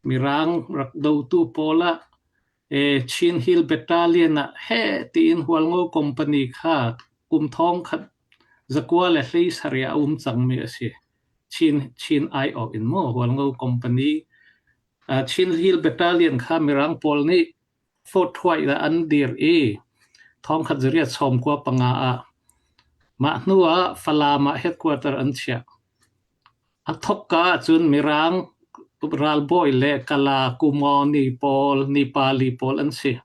มีรังรักดูตูโปละชินฮิลเบตาเลียนเฮตีนหัวงูคอมพานีค่ะกุมทองขัดจักวาเลลีสเรียจังมีสิชินไอออกอินโมหัวงูคอมพานีชินฮิลเบตาเลียนค่ะมีรังโปลนี่โฟร์ทไวและอันเดียร์ทองขัดเรียชมกว่าปังอามาหนัวฟลามาเฮดควอเตอร์อันเชียอัทกกาจุนมีรังรัลบอยเลกลากุมอนีปอลนิปาลีปอลอันเชีย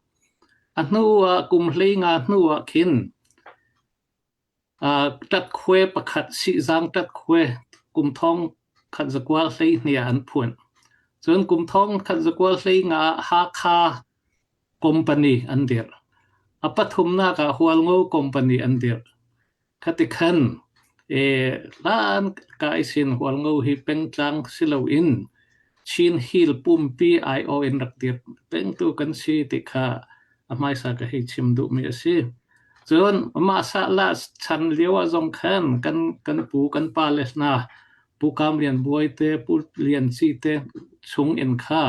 อันนัวกุมลิงอันนัวขินตัดคุยประคัดสิจังตัดคุยกุมทองขัดจักวาลเลยเนี่ยอันพูนส่วนกุมทองขัดจักวาลเลยงาฮาคาคอมพานีอันเดียร์ปัทุมนากับหัวงูคอมพานีอันเดียร์ขัดขันล้านกายสินหัวงูฮิเป็นจังสิลวินชินฮิลปุ่มปีไอโอเอ็นรักเดียร์เป็นตัวกันสิติค่ะไม่สักให้ชิมดูมีสิส่วนมาสักละฉันเลี้ยวจงขันกันปูกันปาเลสนาปูคำเรียนบวยเตปูเรียนซีเตชงเอ็นค่ะ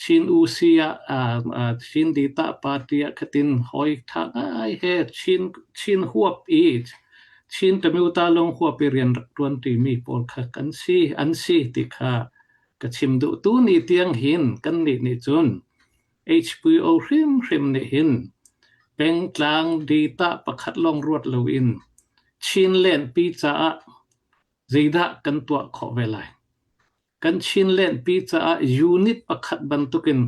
ชินอุซียชินดีตาปาติยคตินหอยทักไอเฮชินหัวปีชินตะมิวตาลงหัวไปเรียนรวนตีมีปอลค่ะกันสิอันสิติค่ะก็ชิมดูตู้นี่เตียงหินกันนี่จุน HPO ริมนี่หินเป็นกลางดีตาประคัดลงรวดเลวินชินเล่นปีจ่าจีดะกันตัวขอเวลากันชินเล่นปีจ่ายูนิตประคัดบรรทุกิน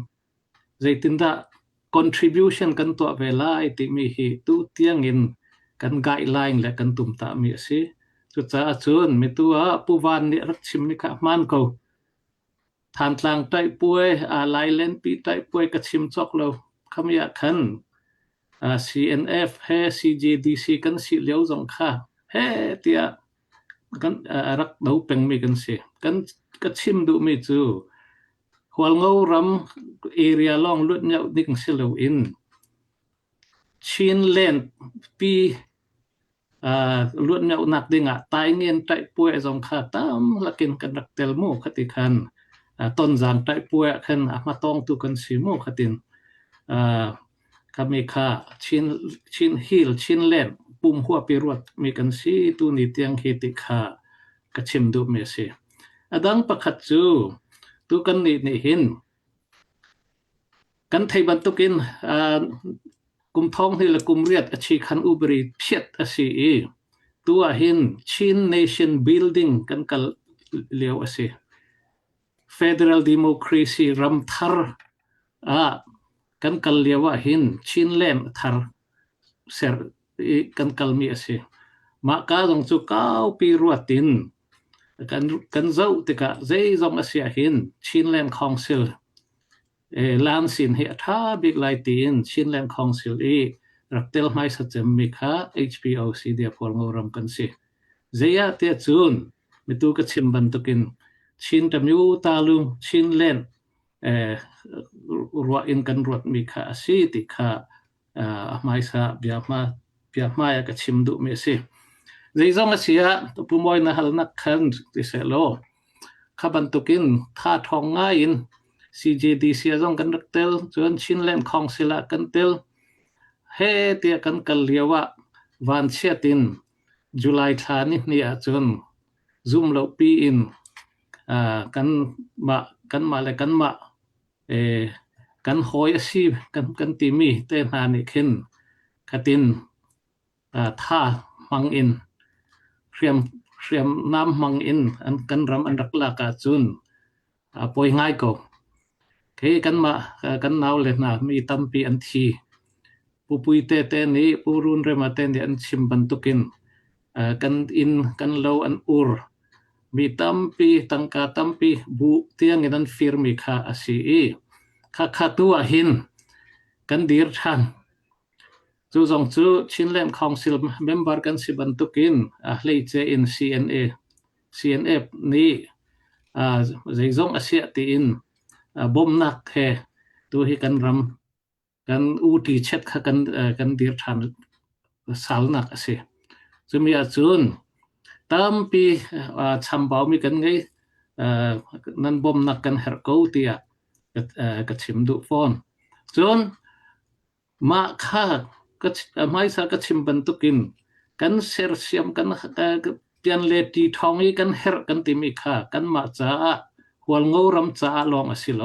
ใจตินดา contribution กันตัวเวลาที่มีเหตุเตียงอินกันไกด์ไลน์และกันตุ่มตามีสิสุดท้ายจุนมีตัวผู้วันนี่รักชิมนี่ค่ะมันเขาทานกลางไตป่วยไลเล่นปีไตป่วยกับชิมจอกเราคำอยากขันCNF เฮ CJDC กันสิเลี้ยวจงค่ะเฮเตียกันรักดูเป็นมีกันสิกันกับชิมดูมีจูหัวงูรำเอเรียล่องลุดเนาดิ่งสิเลวอินชินเล่นปีลุดเนาหนักดิ่งตายเงินไตป่วยจงค่ะตามลักินกันรักเตลโมคติคันต้นจางไตป่วยขันมาต้องตุกันสิโมคตินคำมีค่าชินฮิลชินเล่นปุ่มหัวปีรวดมีกันสิตัวนิตยังเหติค่ากระชิมดูเมสิดังประคัดจูตัวกันนี่หินกันไทยบรรทุกิน กุมท้องนี่ละกุมเรียดอชีคันอุบรีเพียดอสีตัวหินชิน nation building กันกัลเลียวอสี federal democracy รำทาร์กันกัลเลียวหินชินเล่มทาร์เซอร์กันกัลมีอสีมาก้าตรงจุก้าวปีรัวตินกันเจ้าติกะเจ้าจงอสีหินชินเล่มคองซิลลานสินเหตุท่าบิ๊กไลตินชินแลนด์คองซิลรักเตลไม่สัจจมิค่ะ HPOC เดียพอลงรำกันสิเจียเตียจูนมิตุกัชิมบันตุกินชินตมิวตาลุงชินแลนด์รัวอินกันรัวมิค่ะสิติค่ะไม่สะเบียมาอยากชิมดุเมสิเจียจงเสียปุ่มอยนะฮัลนักขันติเสโลข้าบันตุกินท่าทองง่ายนCJDC จงกันรักเตลจนชินแลนด์คองซิลกันเตลเฮเตียกันกัลเลียวะวันเชียตินจุลัยธานินี่จนซุ่มเราปีอินกันมาเลยกันมากันหอยซีกันตีมีเตนานิขินขัดินท่ามังอินเรียมน้ำมังอินอันกันรำอันรักลากาจุนปอยง่ายก็กันมากันนาวเลยนะมีตั้มปีอันทีผู้ปุยเตนี้ผู้รุนเรมาเตนี่อันชิมบันตุกินกันอินกันเลวอันอูร์มีตั้มปีตั้งกาตั้มปีบุเตียงอินันฟิร์มิค่ะอาศีข้าตัวหินกันดีร์ทันจูจงจูชินแลนด์คองซิลเมมเบอร์กันสิบันตุกินเลยเจอิน CNA นี่ใจจงอาเซียตีอินบ่มนักแค่ตัวให้กันรำกันอูตีเช็ดกันดีร์ทันสาวนักเสียจะมีอาจุนตามปีชัมบาวมีกันไงนั้นบ่มนักกันเฮร์โกตีกับชิมดูฟอนจนมาข้าก็ไม่สักก็ชิมบันตุกินกันเสียเสียมกันเปลี่ยนเลตีทองกันเฮร์กันติมิข้ากันมาจ้าหัวงูรำจ้าลองอสิโล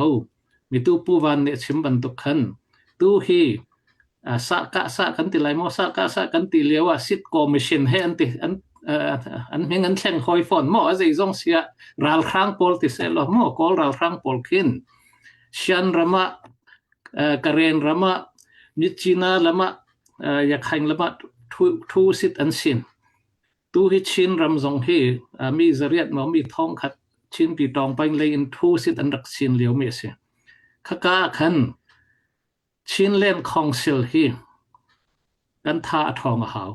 มีตู้ผู้วันเนี่ยชิมบันตุกันตู้ฮีสักกันติไลโมสักกันติเลียวสิทธิ์คอมมิชชั่นให้อันเงินแข่งหอยฟอนโมอะไรจงเสียรัลครั้งโพลติเซลโมกอลรัลครั้งโพลคินชันรามะกเรนรามะมิจินารามะอยากให้รามะทูสิทธิ์อันสินตู้ฮิชินรำจงฮีมีจริยมมีทองขัดชินปีตองไปเลยอินทูสิทธิ์อันรักสินเลียวเมสิข้าขันชินเล่นคองซิลฮีกันท่าทองหาว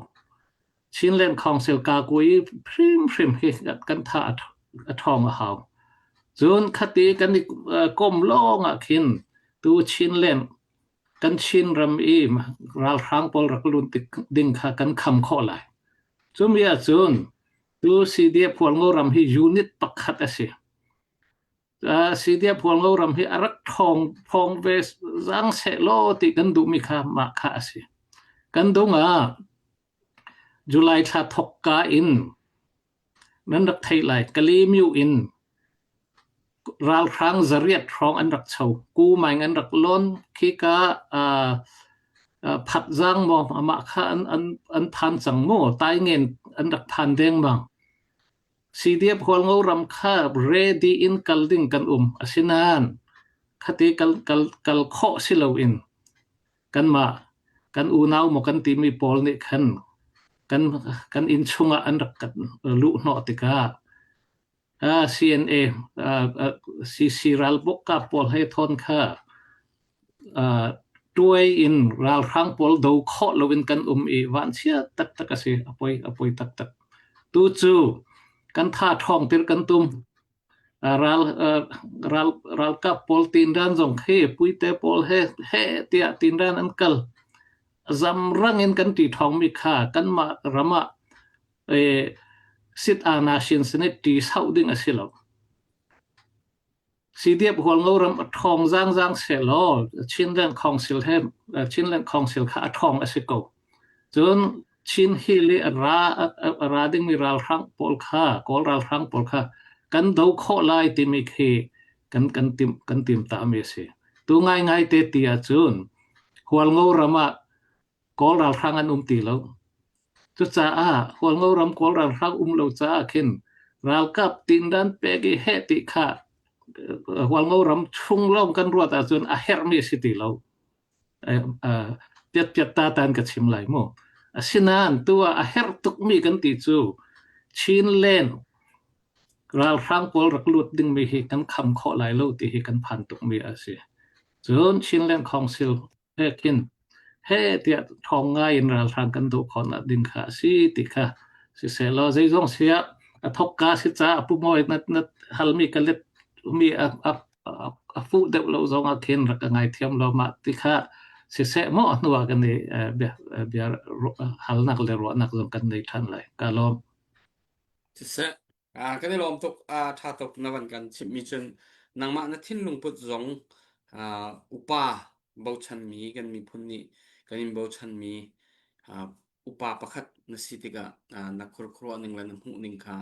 ชินเล่นคองซิลกากุยพริมฮีกันท่าทองหาวจนคติกันก้มลงขินตูชินเล่นกันชินรำอีมรัลครั้งปอลรักลุนติดิ่งขากันคำข้อไหลจุมีอาจุนตูซีเดียพวลงูรำฮียูนิตปักขัดเสียสีเดียพวงเรารำให้อรักทองเวสจังเสโลติกันดูมีค่ามาค่าสิกันดูงาจุลัยชาทกกาอินนั้นรักไทยไหลกะลีมิวอินรัลครั้งจริยทองอันรักเฉากูหมายอันรักล้นขี้กาผัดจังมองมาค่าอันพันจังโม่ตายเงินอันรักพันเด้งบังสีเดียบหัวงูรำข้าเรดีอินกัลดิ้งกันสินานคติกัลโคสิลวินกันมากันอูนาวมกันตีมีปอลนี่กันอินชุงอันรักกันลุนอติกาCNA ซีรัลบกกับปอลให้ทนข้าด้วยอินรัลครั้งปอลดูโคลวินกันอีวันเชียตักสิอภัยตักตูจูกันท่าทองติรกันตุมรัลกับปอลตินดันจงเฮปุยเตปอลเฮเตียตินดันอันกัลจำรังอินกันตีทองมีค่ากันมารำะสิทธิอาณาชินสนิทตีสาวดิ้งอสิโลสีเดียบหัวงูรำทองจางเสโลชินเล่นคองซิลเฮมชินเล่นคองซิลข้าทองอสิโกจนชินฮิลีราดิ้งมีรัลครั้งปอลข้ากอลรัลครั้งปอลข้ากันดูโคไลติมิเคกันติมตามเอสิตัวง่ายเตตีอาจุนหัวงูรำ call ral khang an ti lo chu cha a hol ngo ram call ral khang lo cha khin ral kap tin dan pe gi he ti kha hol ngo ram chung lom kan ruat a chun a her mi si ti lo piat piat ta tan ka chim lai mo asinan tua a her tuk mi kan ti chu chin len ral khang call rak lut ding mi hi kan kham kho lai lo ti hi kan phan tuk mi a si chun chin len council he kin he tia thong ngai in ral khang kan du khon a ding kha si ti kha si se lo zai zong sia a thok ka si cha pu moi nat hal mi ka let mi a fu de lo zong a khin rak ngai thiam lo ma ti kha si se mo nuwa kan ni bia hal nak le ro nak zong kan nei than lai ka lo chỉ sẽ cái này làm tục thà tục nó vẫn cần chim mi chân nang mà nó thiên lùng bút giống upa bao chân mi gần mi phun ni gần mi bao chân mi upa pakhat nó xí tiga nó khur khur anh lên hụ ninh kha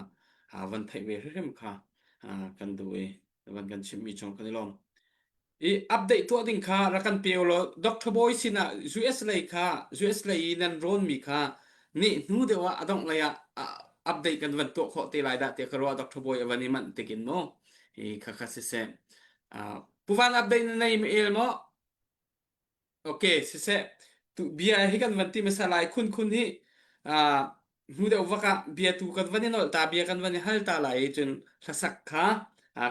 vẫn thấy về rất kha cần đuổi vẫn cần chim mi trong cái này làm update tu ading kha rakan peolo Dr. Boy sina US lay kha US lay nan ron mi kha ni nu de wa adong laya update kan van to kho te lai da te karo Dr. Boy avani man tekin mo kha kha se puvan update na email mo okay se tu bia hi kan van ti masalai khun hi nu de wa ka bia tu kan van no ta bia kan van hal ta lai chun sasak kha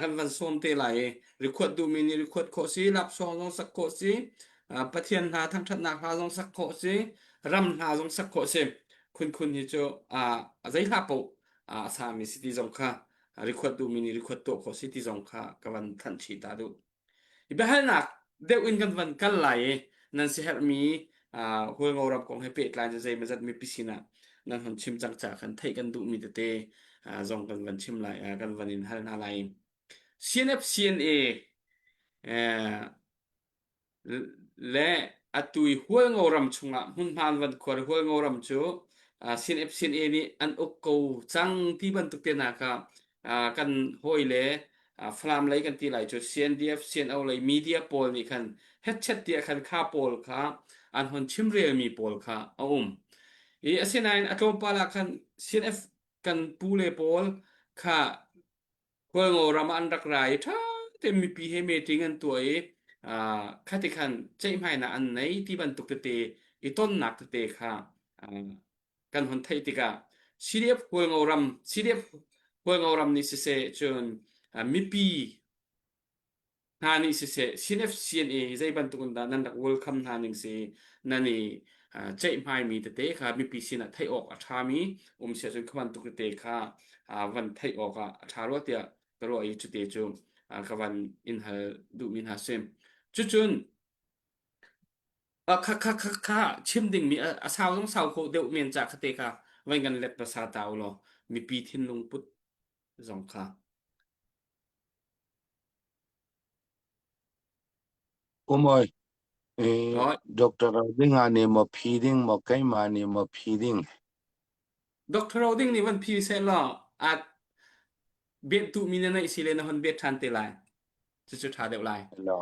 kan van som te lai record du mini record kho si lap song long sak kho si pathian na thang that na ha long sak kho si ram na long sak kho si khun hi cho zai ha po sa mi city jong kha record du mini record to kho city jong kha ka van than chi ta du iba hal nak de win kan van kal lai nan si her mi hol ngorap kong he pe tlan zai ma zat mi pisina nan hon chim chang cha kan thai kan du mi te jong kan van chim lai kan van in hal na lai CNF CNA le atui hual ngoram chunga hun han van khor hual ngoram chu CNF CNA ni an okko chang ti ban tuk te na ka kan hoi le flam lai kan ti lai chu CNDF CNO lai media poll ni khan headset ti khan kha poll kha an hon chim real mi poll kha asinain atom pala khan CNF kan pule poll kha hual ngoram an rak rai tha te mi pi he meeting an tuai khati khan chei mai na an nei ti ban tuk te iton nak te kha kan hon thai tika CDF hual ngoram ni se chun mi pi na ni se CNF CNA zai ban tukun da nan dak welcome na ning se nani chei mai mi te kha mi pi sina thai ok atha mi se chun khman tuk te kha van thai ok atha ro tia karo ai chu te chu kawan in hal du min ha sem chun kha chim ding mi asau long sau kho deu men cha khate kha van gan let pasa taw lo mi pi thin lung put zong kha Umoi rồi Dr. Ding ani mo feeding mo kai mani mo feeding Dr. Roding ni van pi se lo at bet tu min na isile na hon bet than te lai chu tha deu lai lo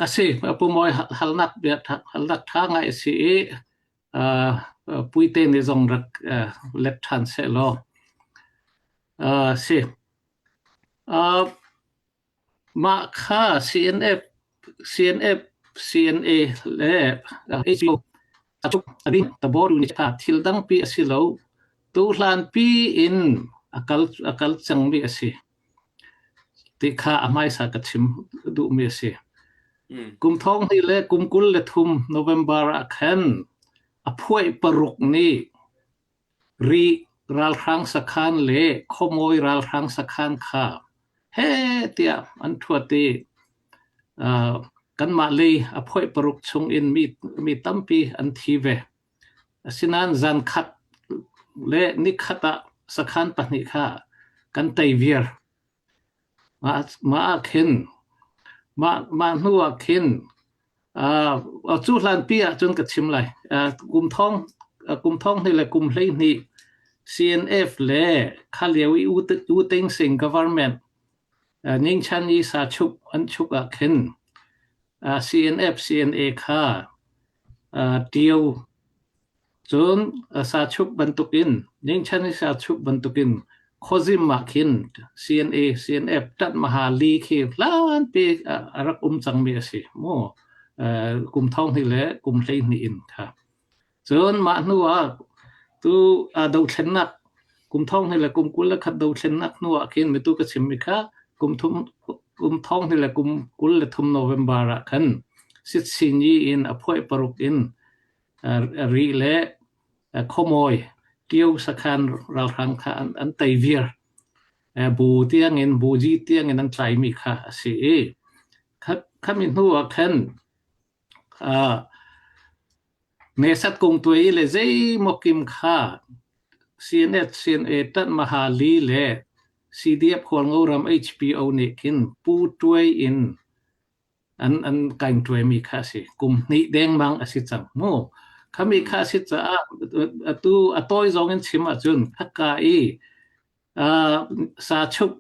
asi pu moi halnak biat halnak tha ngai si puite ni zong rak let than se lo si ma kha CNA le HO achuk adin tabor ni cha thildang pi asilo tu hlan pi in akal chang mi asi ti kha amai sa ka chim du mi asi kum thong ni le kum kul le thum November akhan aphoi paruk ni ri ral khang sakhan le khomoi ral khang sakhan kha he tia an thuati kan ma le aphoi paruk chung in mi tampi an thi ve asinan zan khat le ni khata sakhan pani kha kan tai vier ma khin ma nuwa khin chu hlan pi a chun ka chim lai kum thong ni le kum hlei ni CNF le khaliawi u teng sing government ning chan yi sa chuk an chuk a khin CNF CNA ค่ะเดียวจนสาชุบบันทุกินยิ่งชันสาชุบบันทุกินโคซิมมาคิน CNA CNF ตัดมหาลีคีล้านปีรักจังเมียสิโมกุมท้องที่เละกุมเล่นนี่อินค่ะจนมาหนัวตูดูเช่นนักกุมท้องที่เละกุมกุลละขัดดูเช่นนักหนัวคินไม่ตูกระชิมมิค่ะกุมท้องที่เละกุมกุลละทุ่มโนเวมบาระคันสิทธิ์สินีอินอภัยปรุกอินรีเละขโมยเกี่ยวสักคันเราทางค่ะอันไตเวียร์บูเตียงเงินบูจีเตียงเงินอันใจมีค่ะสิข้ามินหัวคันเนสัตกงตัวเลยใจมกิมค่ะ CNF CNA ตัดมหาลีเล่ CDF ควงเอารำ HPO นี่กินปูตัวอินอันการตัวมีค่าสิกุมนี่แดงบางอสิจังโมข้ามีค่าสิจ้าตัวตัวจงเงินชิมจุนฮักกาอีสาชุบ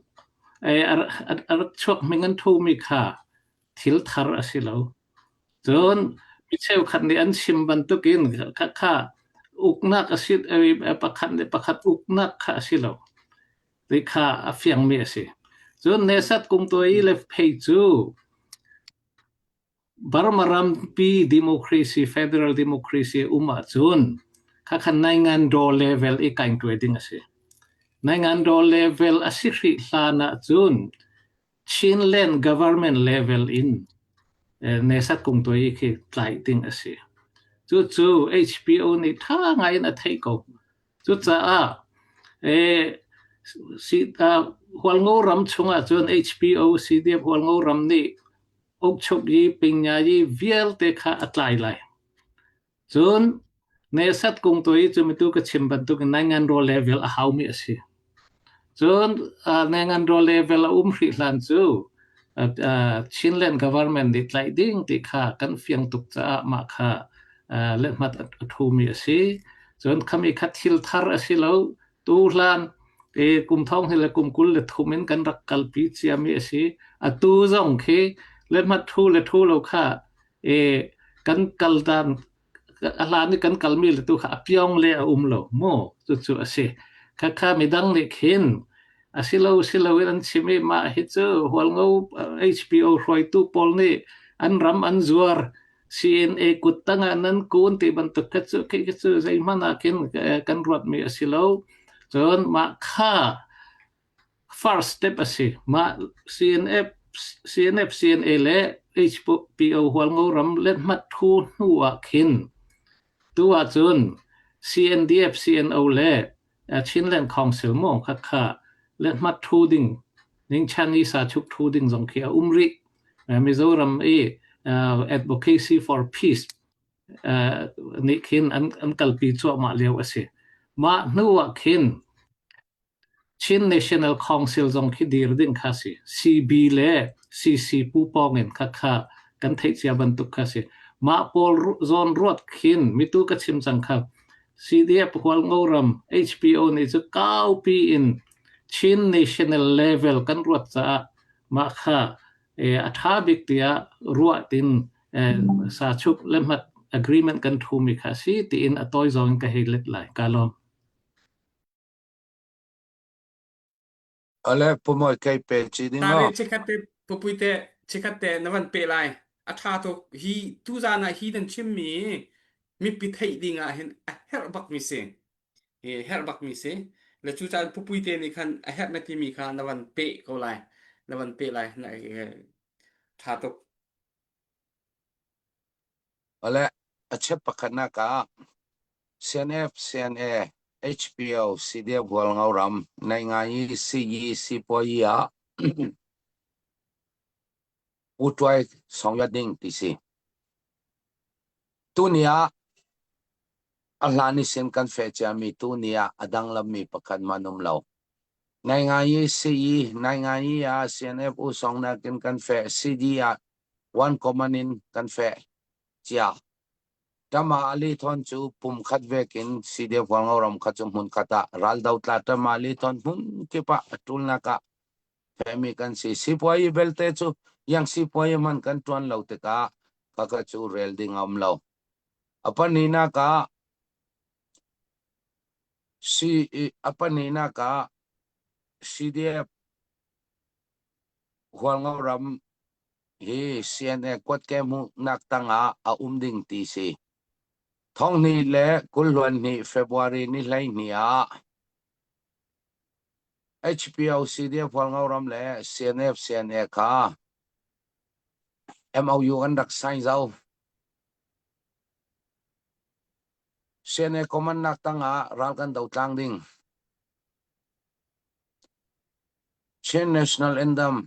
รักชกมีเงินทูมีค่าทิลทาร์อสิเราจนมิเชลคันนี้อันชิมบันตุกินค่าอุกนักอสิประคัดอุกนักค่าสิเราได้ค่าเฟียงมีสิจนเนสัตกงตัวอีเลฟเพย์จูบารมารำปีดิโมคราซีเฟเดอรัลดิโมคราซีจุนข้าขันในงานโดเลเวลอีกการตัวดิ้งสิในงานโดเลเวลอสิริลานะจุนชินเลน government level in เนสัตกงตัวอีกไลดิ้งสิจู่ HPO นี่ท่าไงนะเทโกจู่หัวงูรำชงจุน HPO CDF หัวงูรำนี่อกชกยีปิงยายีเวียลเตค่าอัตไลไลจนเนสัตกงตัวอีจุมิตุกชิมบันตุกในงานโรเลเวลหาวมีสิจนในงานโรเลเวลริลันจูชินเลน government ดิไลดิ้งติค่ากันเฟียงตุกจ้ามาค่าเล่นมาทูมีสิจนคำอีคัดทิลทาร์สิแล้วตูลันกุมท้องให้ละกุมกุลเลทุมินกันรักกัลปีเซียมีสิตูจงเคเล่นมาทูเราค่ะกันกัลดันอะไรนี่กันกัลมีเลยตัวข้าพิองเลยเราโม่จุดสิข้าไม่ดังเลยเห็นสิเราอันชิมมาฮิตเจอหัวงู HPO รอยตู้ปอลนี่อันรำอันจวร์ CNA กุดตั้งอันนั้นกูนที่บรรทุกกระจุใจมันอากินกันรวดมีสิเราจนมาค่า first step สิมา CNF CNA และ HPO หัวงูรำเล่นมัดทูนัวขินตัวจน CNDF CNO และชินเล่นของเสมองค่ะเล่นมัดทูดิ่งนิ่งชันนิสาชุกทูดิ่งสงเขียวริมิโซรัมadvocacy for peace นี่ขินอันกัลปีจัวมาเลียวสิมานัวขินชิน National Council จงคิดดีรดิ้งค่ะสิ CB และ CC ผู้ป้องเงินค่ะกันเทียบันทุกค่ะสิมาพอลโซนรวดขินมิตุกชิมสังค่ะ CDF หัวงูรำ HPO นี่จะ9 ปีอินชิน National Level กันรวดจะมาค่ะอัฐาบิกเตียรวดอินสาชุกเล่ม agreement กันทูมิค่ะสิที่อินอัตอยจงกันให้เล็ดไหลกาลอมอะไรผมไม่เคยเป็นจริง ตา เนาะ เรเชคัตเตปปุยเตเชคัตเตนวันเปไลอัฐาตุฮีตูจานะฮีดันชิมมีปิดให้ดิ่งอ่ะเห็นเฮร์บักมิเซเฮร์บักมิเซแล้วจูจานปปุยเตนี่คันเฮร์ไม่ที่มีคันนวันเปก็ไลนวันเปไลนะทาตุ อะไรเช็บประกันนักCNF CNA HPO CDF หัวเงารำในงานนี้ซีปอยอุตไว้2 ยอดดิ่งที่สิตัวนี้อัลลานิเซนกันเฟจมีตัวนี้อดังลำมีประกันมานุมเราในงานนี้ในงานนี้CNF อุสองนักกันเฟCD 1 common in กันเฟจ้าถ้ามาลีทอนจูปุ่มขัดเวกินCDF หัวเงารำขัดจมุนขัดรัลดาวตลาดถ้ามาลีทอนปุ่มเก็บตุลนักเฟมีกันสิปอยเบลเตจู yang si poy man kan tuan lau te ka ka chu rel ding am lau apan ni na ka si apan ni na ka CDF hual ngau ram hi CNA kwat ke mu nak tanga a ding ti si thong ni le kulwan ni February ni lai ni a HPO CDF hual ngau ram le CNF CNA ka MOU an dak sign zau CNA command nak tanga ral kan dau tlang ding chen national anthem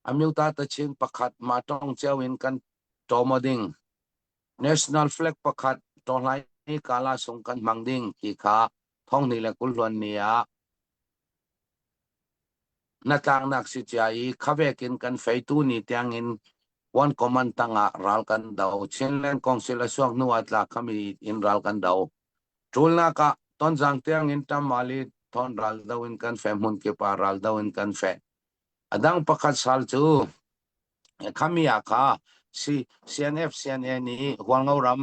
amiu ta ta chin pakhat ma tong chawin kan tomading national flag pakhat to lai ni kala song kan mangding ki kha thong ni le kulwan nia na tang nak si chai khavekin kan feitu ni tiangin one command tanga ral kan dau chinland council aswak nuat la kami in ral kan dau tulna ka ton jang tiangin tamali thon ral dau in kan fe mun ke pa ral dau in kan fe adang pakhat sal chu kami aka si CNF CNA ni hual ngau ram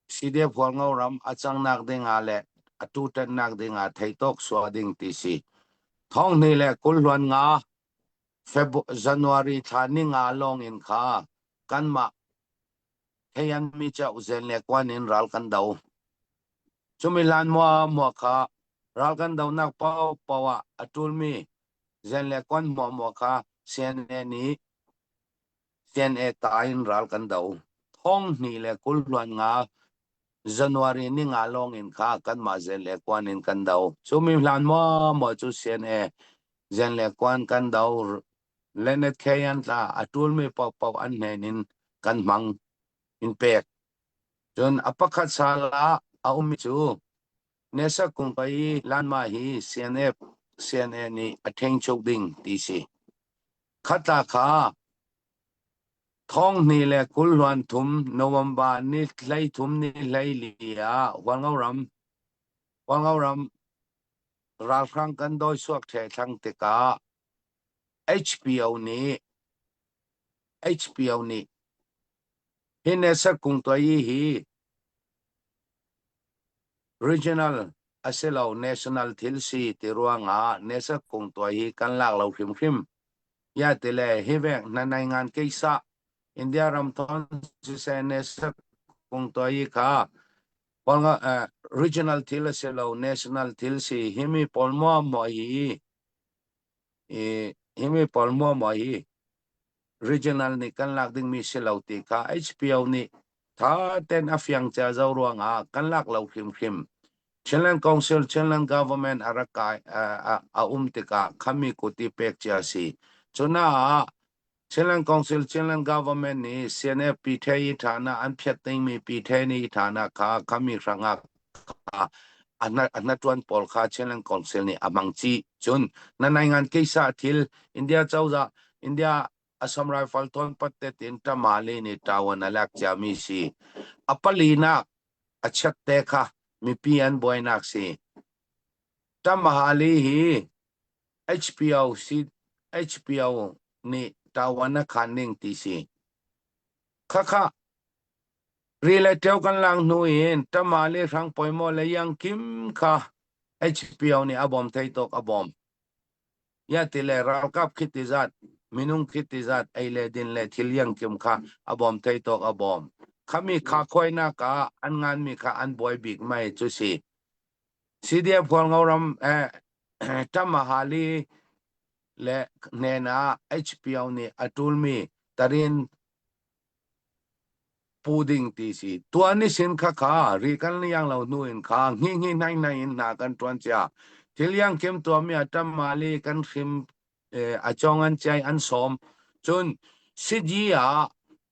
CDF hual ngau ram achang nak ding ale atu ten nak ding a theitok swading ti si thong ni le kulwan nga January thani nga long in kha kanma heyan mi cha uzen le kwan in ral kan dau chumilan mo kha ral kan dau nak pau pawa atul mi zen le kwan mo kha CNA ni CNA ta in ral kan dau thong ni le kulwan nga January ni nga long in kha kan ma zen le kwan in kan dau chumilan mo chu CNA zen le kwan kan dau Lenet Kayan la atul mi pau an nenin kan mang in pek John apakat sala a chu nesa kung pai lan ma hi CNF CNA ni ateng chok ding TC khata kha thong ni le kulwan thum November ni lai thum ni lai lia wangau ram ral khang kan doi suak the thang te ka HPO ni hi nesa kung toi hi regional aselo national thilsi tiruanga nesa kung toi hi kan lak lo khim ya tele hivek nanai ngan keisa India ram thon se nesa kung toi kha polga regional thilselo national thilsi himi polmo mo hi regional ni kan lak ding mi selo ti kha HPO ni tha ten afyang cha zo ruanga kan lak lo khim Chinland Council Chinland Government arakai tika kami kuti pek cha si chuna Chinland Council Chinland Government ni CNF PTI thana an phet ting mi PTI ni thana kha kami ranga anatuan pol kha Chinland Council ni amangchi chun nanai ngan keisa thil India chauza India Assam Rifle ton patte tin tamali ni tawan alak chami si apalina achat te kha mi pian boy naksi tamahali hi HPO ni tawana khaning TC kha relative kan lang nuin tamali rang poimo le yang kim kha HPO ni abom theitok abom ya tile rakap khitizat minung khitizat aile din le thilyang kim kha abom theitok abom khami kha khoina ka angan mi kha an boy big mai chu si CDF phol ngauram tamahali le nena HPO ni atul mi tarin puding TC tuani sin kha ri kan yang lo nuin kha ngi nai na kan tuan cha thilyang kim to mi atamali kan khim achong an chai an som chun CGA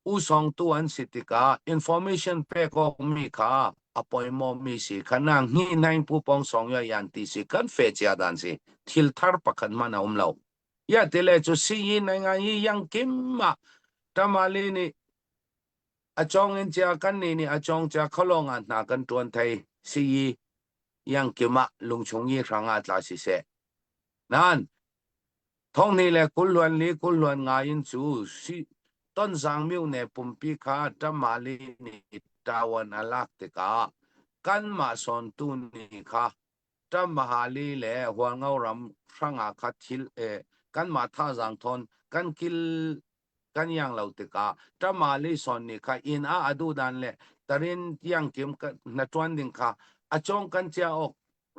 usong tuan sitika information pe ko mi kha appointment mi si khanang ngi nai pu pong song ya yan TC kan fe cha dan si thil thar pakhan mana umlo ya tele chu si nai nga yi yang kim ma tamali ni achong in cha kan ni achong cha kholong an na kan tuan thai si yang kima lungchong yi ranga tla si se nan ท้องนี่แหละกุลวนลีกุลวนงายินจูสิต้นสังมิวเนปุ่มปีขาจำมาลีนี่ตาวันอลักติกากันมาสอนตุนี่ค่ะจำมาหาลีแหละหัวเงารำช่างอาคัดทิลกันมาท่าสังทนกันกิลกันยังเหล่าติกาจำมาลีสอนนี่ค่ะอินอาดูดันแหละตรินยังเก็มกันนัดวันดิ่งค่ะอาจงกันเจ้าออก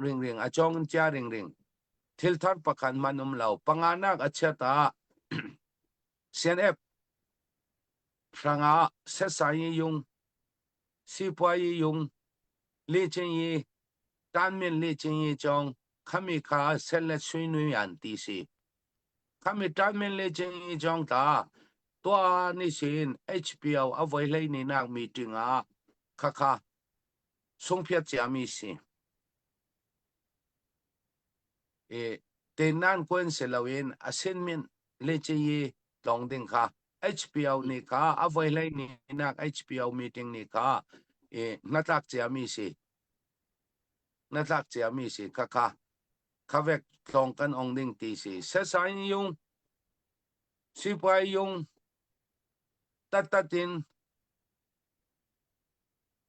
ริงอาจงกันเจ้าริงทิลทันประกันมันเหล่าปังานักอัจฉตาเซียนเอฟช่างอาเสสายยุงสิปวยยุงลีเจยีการเมนลีเจยีจงขมิคาเซลช่วยนุยันตีสีขมิการเมนลีเจยีจงตาตัวนี้สิน HPO เอาไว้เลยนี่นักมีติงอาค่ะสงเพียรจะมีสิเต็นนั่นควรเสลวินอาเซนเมนเลเจยีลองดึงค่ะ HPO นี่ค่ะเอาไว้เลยนี่นัก HPO มีติงนี่ค่ะนัดลักจะมีสินัดลักจะมีสิค่ะข้าเวกลองกันองดึงตีสิเสสายยุงสิปวยยุงตัดติน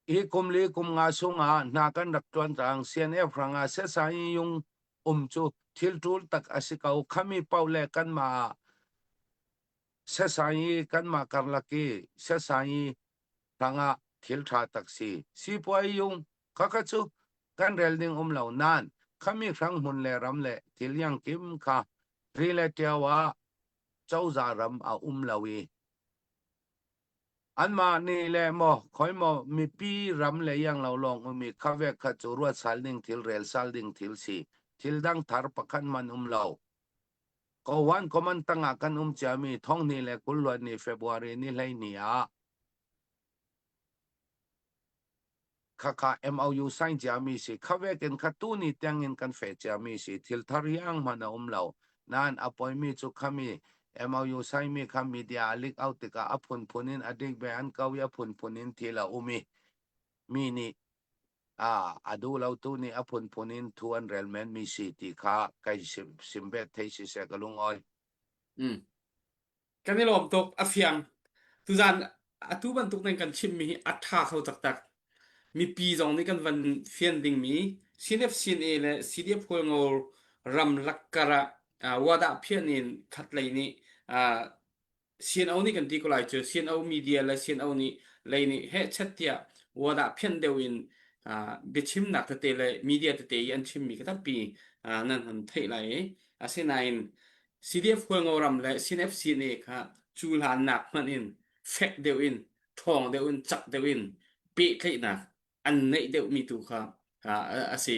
อีคุมลีคุมงาสุงานากันดักจวนจางเซียนเอฟรังอาเสสายยุงจูทิลทูลตักอาศิกาขมิเป้าเลกันมาเสสายกันมาการลักีเสสายรังอาทิลทาตักสิปวยยุงข้าก็จูกันเรลดิงเหล่านานขมิครั้งมุนเลรำเลทิลยังกิมค่ะรีเลเทียวว่าเจ้าจารำเอาเหล่าวีอันมานี่แหละมอคอยมอมีปีรำเลยยังเราลองมีข้าเวกขจูรวดสัลดิงทิลเรลสัลดิงทิลสีทิลดังทาร์ปกันมันเราก็วันก็มันตั้งอากันจะมีท้องนี่แหละกุลวันนี้เฟบรุรีนี่เลยนี่ค่ะMOU สังจะมีสิข้าเวกันขัตูนี่เตียงเงินกันเฟจะมีสิทิลทาร์ยังมันเรานั่นอภัยมีจุกขมีMOU สังมีคำมีเดียลิกเอาติกาอภุนพุนินอดีตแบนเกาวยาภุนพุนินทีละมีนี่อดูเราตัวนี้อภุนพุนินทวนเรลแมนมีสิติค่ะไกสิมเบตเทสิเสกลุงอ้อยกันนี่ลมตกอฟยังทุจานทุบันตุกในกันชิมมีอัฐาเขาตักมีปีจงนี้กันวันเฟียนดิ่งมีซีเอฟซีเอและซีดีเอฟพลงอรำลักกระวาดาเพียนินขัดเลยนี่ซีนเอานี่กันที่ก็ไล่เจอซีนเอามีเดียและซีนเอานี่เลยนี่เฮชัดเตียวาดาเพียนเดวินบิชิมนักตะเตเลยมีเดียตะเตยันชิมมีกันทั้งปีนั่นหันเทเลยเซนายน์ซีดีเอฟพลงอรำและซีเอฟซีเอค่ะจูลานนักมันอินเฟกเดวินทองเดวินจักเดวินปีกให้นักอันไหนเดวมีตัวค่ะสิ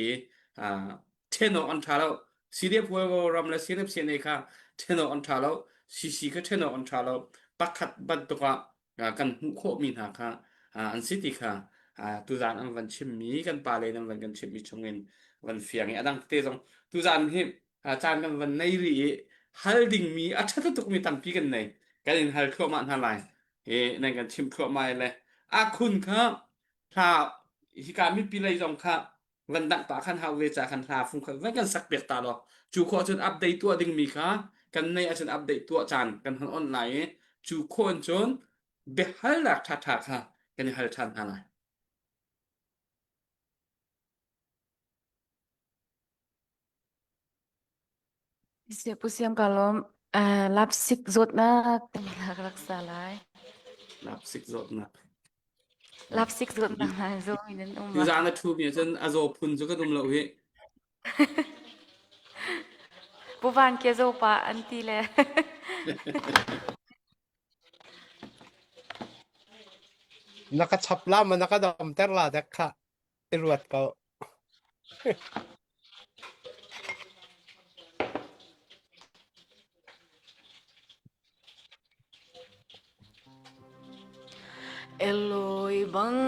เทนออันทาร์ซีเดียพวกรำและซีเรียบเซนเอค่ะเทนออันทาร์ซีก็เทนออันทาร์ปักขัดบันตุกะกันหุโคมีนาค่ะอันสิติค่ะตุจานอันวันชิมมีกันปาเลยนันวันกันชิมมีชงเงินวันเฟียงอันดังเตจงตุจานเห็บจานกันวันในรีฮัลดิงมีอัจฉริยะตุกมีตันปีกันไหนกันอินฮัลทั่วมาทันไรในกันชิมทั่วมาเลยคุณครับถ้าฮิการมีปีไรจงค่ะวันดักปาคันฮาเวจาคันฮาฟุงค่ะไว้กันสักเปียกตาหรอจูโคจนอัปเดตตัวดิ่งมีค่ะกันในอาจารย์อัปเดตตัวจานกันทางออนไลน์จูโคจนเบฮัลลักทักค่ะกันฮัลทันอะไร Siapa sih yang kalau lapsik zot nak tempat raksa lai. รับสิกโซดนะ Lapsik zot nak zo ini ยู umma. จานนะทูเนี่ยจนอาโซพุนจุก็ดุมเหล่าเฮ Bukan kia zo pa anti le. nakachapla man nakadamter la dekha irwat ka Eloi bang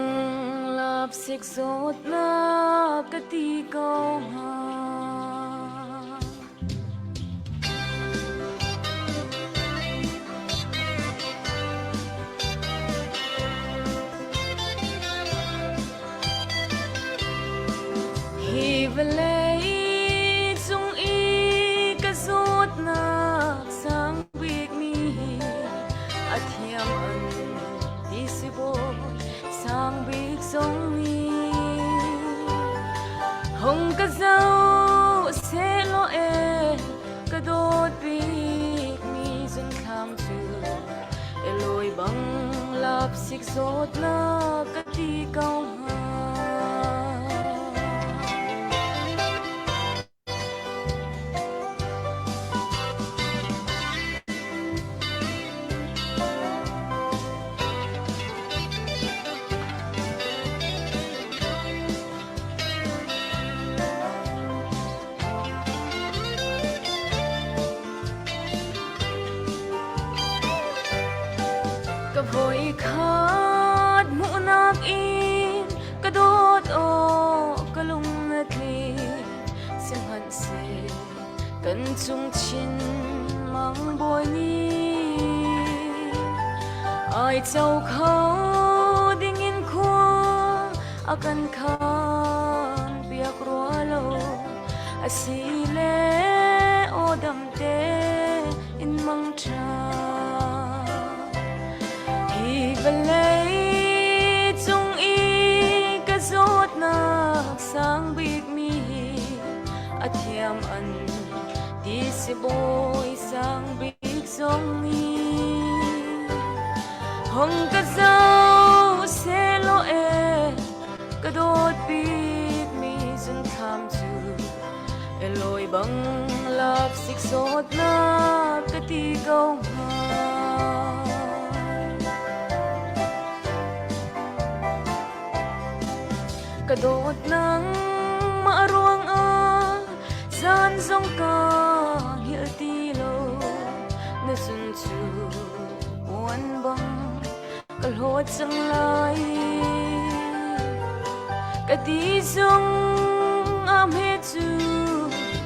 lapsik zot na katikaw ha. Hivalay zung i kazot na lapsik zot na kati kau ha ka voi khat mu nak in ka dot o ka lung na tli sim han se kan chung chin mang boy ni ai chau khâu ding in khuang akan khan piak rualo asile o dam te in mang cha Balay chung i ka zot na sang big mi at yam an di si boy sang big song mi hong ka zau se lo e ka dot big mi zun tham chu eloy bang love sik zot na ka ti gau ma kadot ng maaruang san zong ka hil tilo na sun chu buwan bang kalhot sang lai kati zong am he chu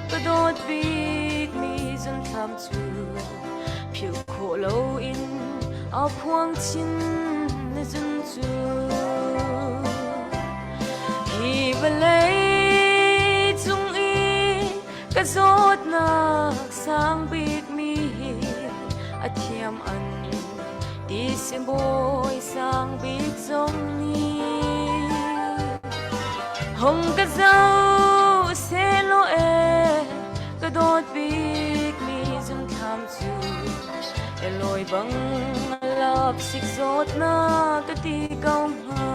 kadot big mi zun tham chu phiu kho lo in a phuang chin na zun chu Hi balay chung i ka zot na sang big mi at yam an di sim boy sang big zong ni hong ka zau se lo e ka dot big mi zum tham chu eloy bang lap sik zot na ka ti kau ha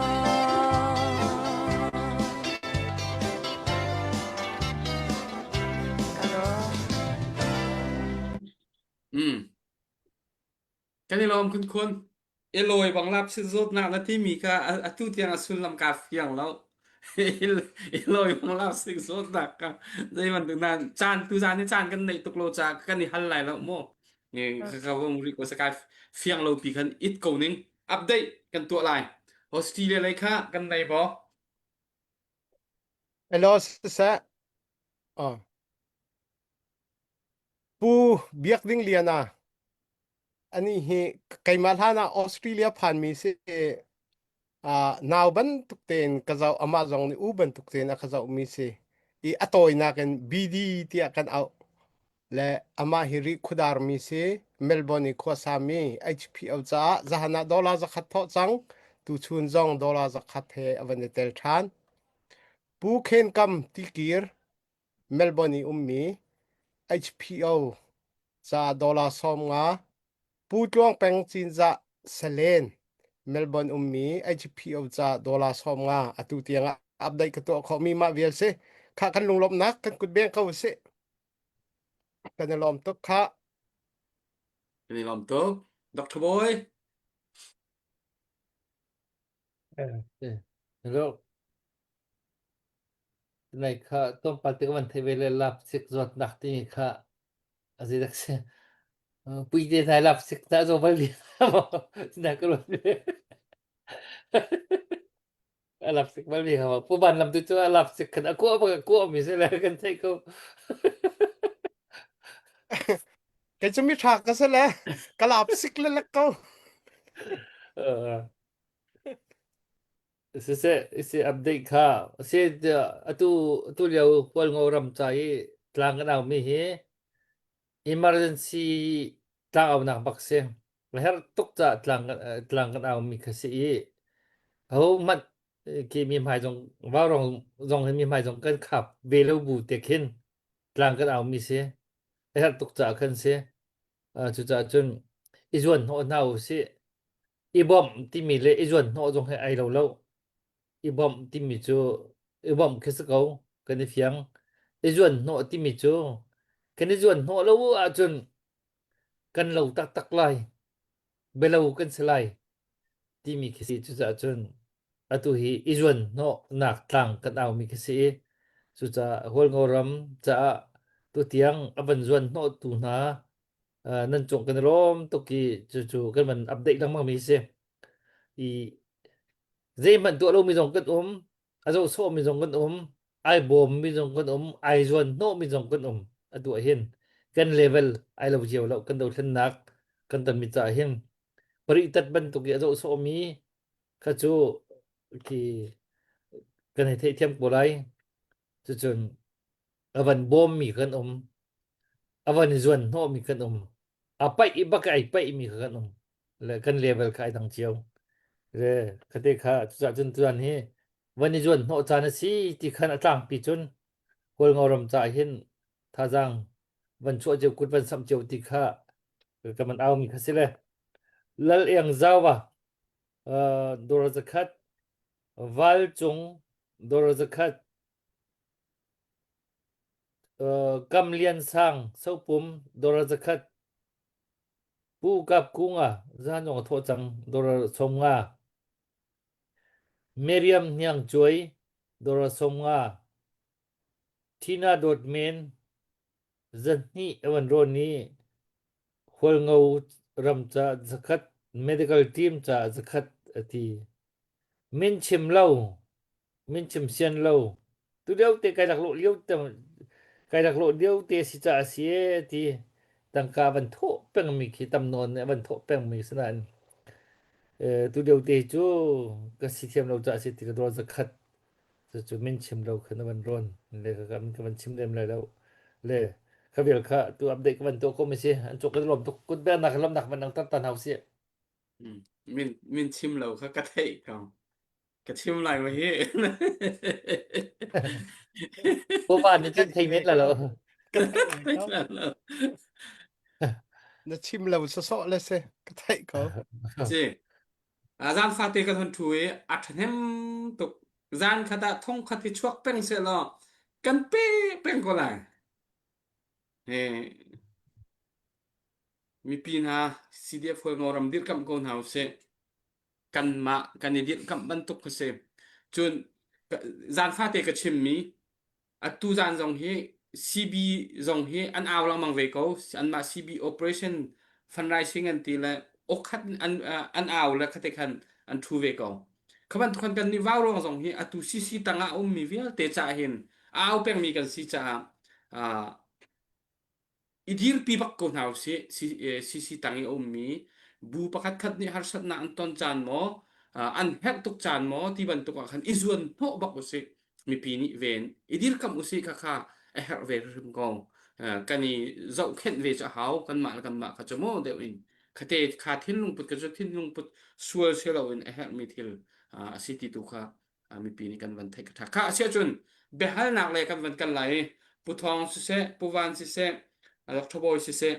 cái này lom kun kun eloi bang lap si zot na na ti mi ka atu tiang asul lam ka fiang lo eloi bang lap si zot na ka dai man tu na chan tu chan ni chan kan nei tuk lo cha kan ni hal lai lo mo ni ka wong ri ko sa ka fiang lo pi kan it ko ning update kan tu lai Australia lai kha kan nei bo Hello sa pu biak ding liana ani hi kaimal hana Australia phan mi se naw ban tukten kazau amazon ni uban tukten akazau mi se I atoy na kan bd ti akan au le ama hiri khudar mi se melbourne ko sami hpo cha zahana dola za khat tho chang tu chun jong dola za khat he avani tel than pu khen kam tikir melbourne ummi hpo cha dola som nga pu tuang peng chin za salen melbourne ummi hpo cha dola som nga atu tianga update ka to kho mi ma vial se kha kan lunglop nak kan kut beng ka se kan lom to kha cái này lom to Dr. Boy Hello. Này kha tom patik man thevele lap sik zot nakti kha azidak se puide thai lap sik ta zo bali na kro lap sik bali ha pu ban lam tu chu lap sik kan aku apa aku mi se la kan thai ko cái chumi thak ka se le kalap sik le la ko se update kha se atu liao kwal ngoram chai tlang kan au mi hi emergency tlang au nak bakse her tuk cha tlang kan au mi khasi ho mat ki mi mai jong wa rong mi mai jong kan khap ve lo bu te khin tlang kan au mi se her tuk cha kan se chu cha chun izon ho nau se ibom ti mi le izuan no jong he ai lo lo ibom ti mi chu ibom khis ko kan ni fiang izuan no ti mi chu kan izuan no lo a chun kan lo tak tak lai be lo kan selai ti mi khisi chu cha chun atu hi izuan no nak tlang kan au mi khisi chu cha hol ngoram cha tu tiang aban zuan no tu na nan chong kan rom to ki chu chu kan man update lang mang mi se i dễ mình tụi đâu mình dùng cân à dâu số mình dùng cân ai bồm mình dùng cân ai dồn nô mình dùng cân à tụi hiền cân level ai lâu chiều lậu cân đầu thân nạc cân tầm mình trả hiền bari tật bên tụi kia dâu số mi khá chú thì cân hay thấy thêm của đây chú chừng à vẫn bồm mi cân à vẫn dồn nô mi cân à bay bác cái bay mi cân là cân level cái thằng chiều rồi cái đấy khá chú chừng tuần hiวันนี้จวนโหจานสิที่ขันต่างปีจนคนงอรำจ่ายเห็นท่าจังวันช่วยเจ้ากุดวันสัมเจ้าติข้าก็มันเอามีคัสิเลยแล้วเอียงเจ้าวะดอรจะคัดวัลจงดอรจะคัดกำเลียนสร้างเสาปุ่มดอรจะคัดผู้กับกุ้งจานงโทจังดอรสมงาเมริยมยังช่วยดอรสมงาทีน่าโดดเมนจันนี่วันโรนี้คนเงารำจะสัก medical team จะสักที่มินชิมเล่ามินชิมเซียนเล่าตัวเดียวเตะไก่ดักโลเลี้ยวแต่ไก่ดักโลเดียวเตะสิจะเสียที่ตั้งกาบันทุเป็นมีขีตำนวนเนี่ยบันทุเป็นมีสนั่นตัวเดียวเตะจูก็สิเทียมเราจะสิติกระโดดสักจะมินชิมเราขึ้นวันร้อนเลยก็มันชิมเต็มเลยแล้วเลยเขาเรียกค่ะตัวอัปเดตวันตัวก็ไม่ใช่อันจกกระลมตัวกุดแบนหนักลมหนักมันนั่งตันเฮาเสีย min chim lo kha ka thei ka ka chim lai wa he พวกบ้านนี่จนไทยเม็ดแล้วเหรอ ka thei la lo na chim lo so so le se ka thai ko ji azan fa te ka thon thui athem tuk zan khata thong khati chuak peng se lo kan pe peng ko lai he mi pin ha CDF hol ngoram dir kam kon hau se kan ma kan ni dir kam ban tuk se chun zan fa te ka chim mi atu zan jong he CB jong he an aw lang mang ve ko an ma CB operation fundraising an ti la o khat an aw la khate khan an thu ve ko khaban thon kan ni waw rong jong he atu CC tanga mi vial te cha hin aw peng mi kan si cha idir pi bak ko naw si tangi mi bu pakat khat ni harsat na anton chan mo an hek tuk chan mo ti ban tuk khan izuan no bak usi mi pi ni ven idir kam usi kha kha a her ve rim gong kani zau khen ve cha haw kan ma kha chamo de in khate kha thin lung put ka jo thin lung put sual selo in a her mi thil city tu kha mi pi ni kan van thai kha kha sia chun behal nak le kan van kan lai pu thong se pu van se lok thoboy se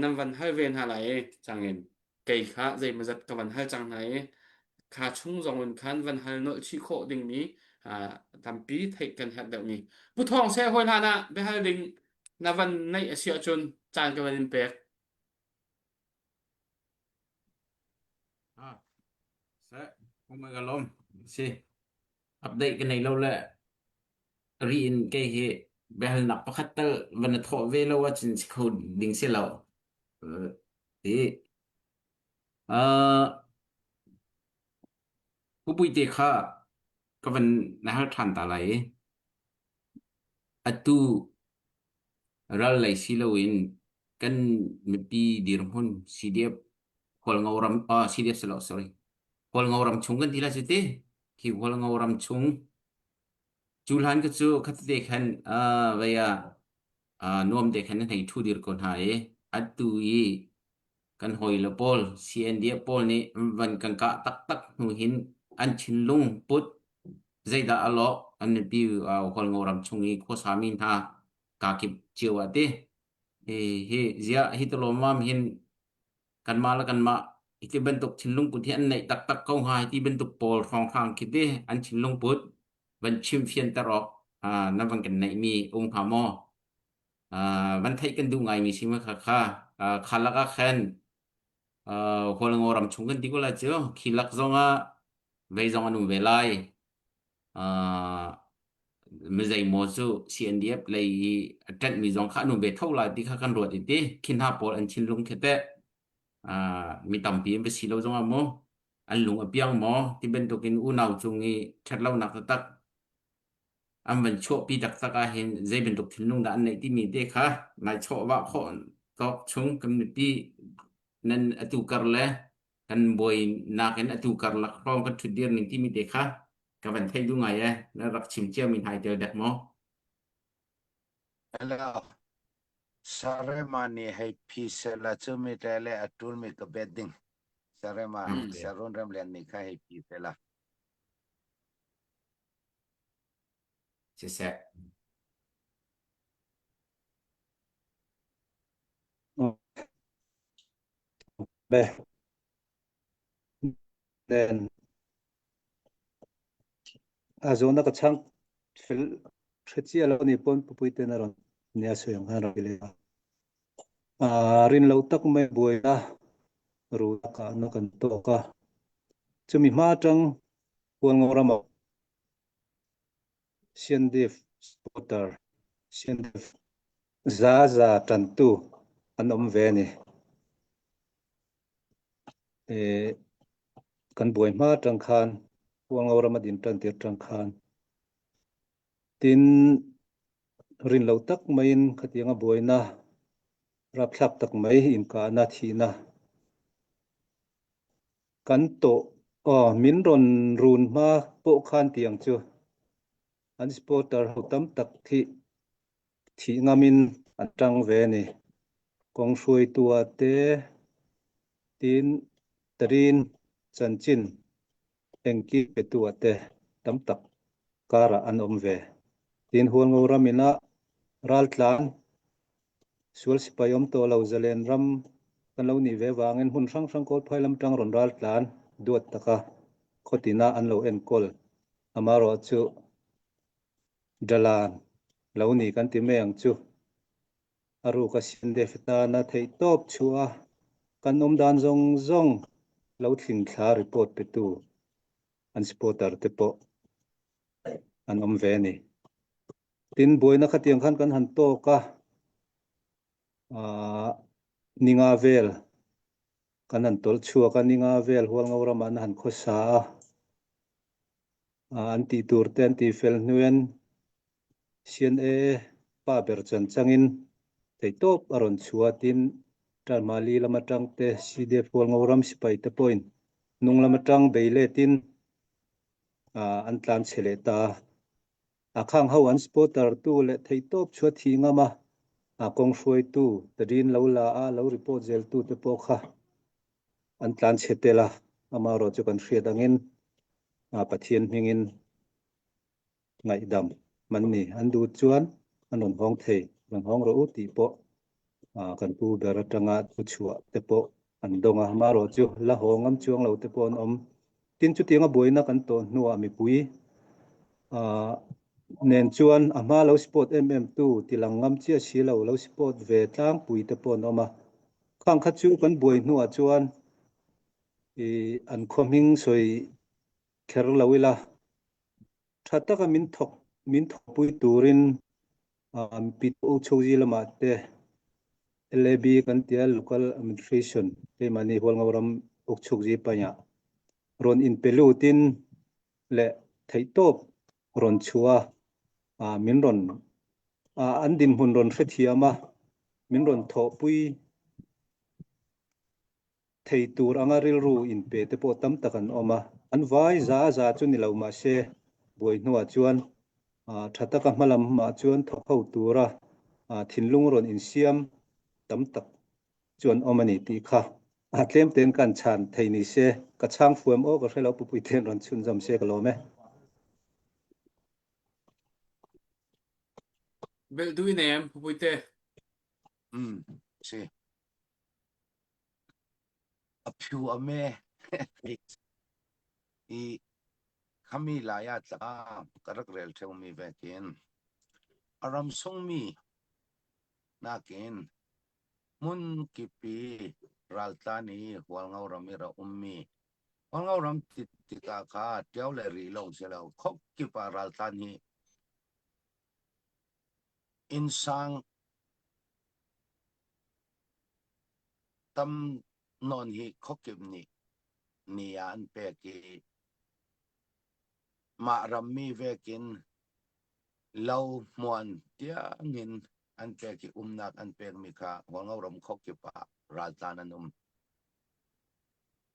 nam van hai ven ha lai changin kei kha zai ma zat ka van hai chang nai kha chung zong un khan van hal no chi kho ding ni tampi thai kan hat da ni pu thong se hoi na be hal ding na van nai asia chun chan ka van pek sẽ không phải lom si update cái này lâu lệ riêng cái hệ behal nak pakhatal van tho ve lo wa chin khod ding se lo thìผู้ปุยเตค่ะก็เป็นนะฮะทันตาไหลอตูรัลไหลสิโลวินกันมีปีดีรมุนซีเดียบพอลงอรำซีเดียบสลอ sorry พอลงอรำชงกันทีละสิเตที่พอลงอรำชงจูลฮันก็จูคัตเตคันเวียนวมเตคันนั้นให้ทูดีรคนหายอตูยีกันหอยละปอล CND ปอลนี่วันกันกะตักหนูหินอันชินลุงปุดใจดาอลออันนี้บิวคนงอรำชงอีโคสามินฮากากิบเจียวเตเฮ้เจียฮิตโลมามหินกันมาละกันมา iti bentuk chinlung put hi an nei tak tak kau hai ti bentuk pol thong thang kiti an chinlung put van chim fian tarok na van kan nei mi phamo van thai kan du ngai mi sima kha khalaka khen holang oram chungkan ti ko la cho khilak zonga vei zonga nu velai mezai mozu CNDF lei attack mi zong kha nu be thau la ti kha kan ruat iti khin ha pol an chinlung khete mi tampi be silo zonga mo an lung apiang mo ti ben tokin u nau chungi thatlau nak tak am ban cho pi tak taka hin zai ben tok thinlung da an nei ti mi te kha nai cho wa kho tok chung community nan atu kar le kan boy na kan atu kar lak rom kan thudir ning ti mi te kha ka ban thai du ngai na rak chim chia min hai te dak mo Hello. Sarema ni hai pisela chumi tele atul mi ka bedding. Sarema sarun ram len ni ka hai pisela. se se be then azona ka chang fil khachia lo ni pon pupui te na ron nia so yang han ro le rin lo tak mai buai la ru ka no kan to ka chumi ma tang pon ngora ma siendef spotter siendef za tan tu anom ve ni kan buai ma tang khan pon ngora ma din tan tir tang khan tin rin lo tak mai in khatianga buai na rap thlak tak mai in ka na thi na kan to min ron run ma po khan tiang chu an supporter ho tam tak thi ngamin atang ve ni kong shui tua te tin trin chanchin engki pe tua te tam tak kara an om ve tin hual ngora mina ral tlan sual sipayom to lo zalen ram kan lo ni ve wangin hun sang sang kol phailam tang ron ral tlan duat taka khotina an lo en kol amaro chu dalan lo ni kan ti meng chu aru ka sin de fita na thei top chua kan om dan zong zong lo thling thla report pe tu an supporter te po an om ve ni tin boina khatiang khan kan han to ka ninga vel kan han tol chua ka ninga vel hual ngora man han khosa an ti tur ten ti fel nuen CNA pa ber chan changin thei top aron chua tin tan mali lama tang te CDF hual ngoram sipai te point nung lama tang beile tin an tlan chele ta akhang ho an supporter tu le thei top chua thi ngama kong shuai tu tadin lo la lo report zel tu te po kha an tlan chetela amaro chu kan hriat angin pathian hmingin ngai dam manni an du chuan anon hong thei ran hong ro ti po kan pu ber atanga chu chua te po an donga maro chu la hongam chuang lo te pon om tin chu tinga boina kan to nuwa mi pui nen chuan ama lo sport mm2 tilangam chia si lo sport ve tlang pui te pon oma khang kha chu kan boi nuwa chuan an khoming soi kher lawila thata ka min thok pui turin pit o choji lama te LAB kan tia local administration te mani hol ngawram ok choji panya ron in pelutin le thei top ron chua min ron an dim hun ron hrethiama min ron tho pui thei tur anga ril ru in pe te po tam takan oma an vai za chu ni lo ma se boi nuwa chuan thata ka hmalam ma chuan tho ho tura thinlung ron in siam tam tak chuan omani ti kha tlem ten kan chan thei ni se ka chang fuam o ka hrelo pupui ten ron chun jam se ka lo me bel du inem puite Sí. a phiu a me i khami la ya tla karak rel theu mi vekin aram song mi nakin mun kipi raltani wal ngau ramira ummi wal ngau ram tika kha tiaw le ri lo selo khop kipa raltani insang tam non hi khokip ni an pe ki ma ram mi vekin lau muan tia ngin an pe ki umnak an pe mi kha wal ngau ram khokipa raltan an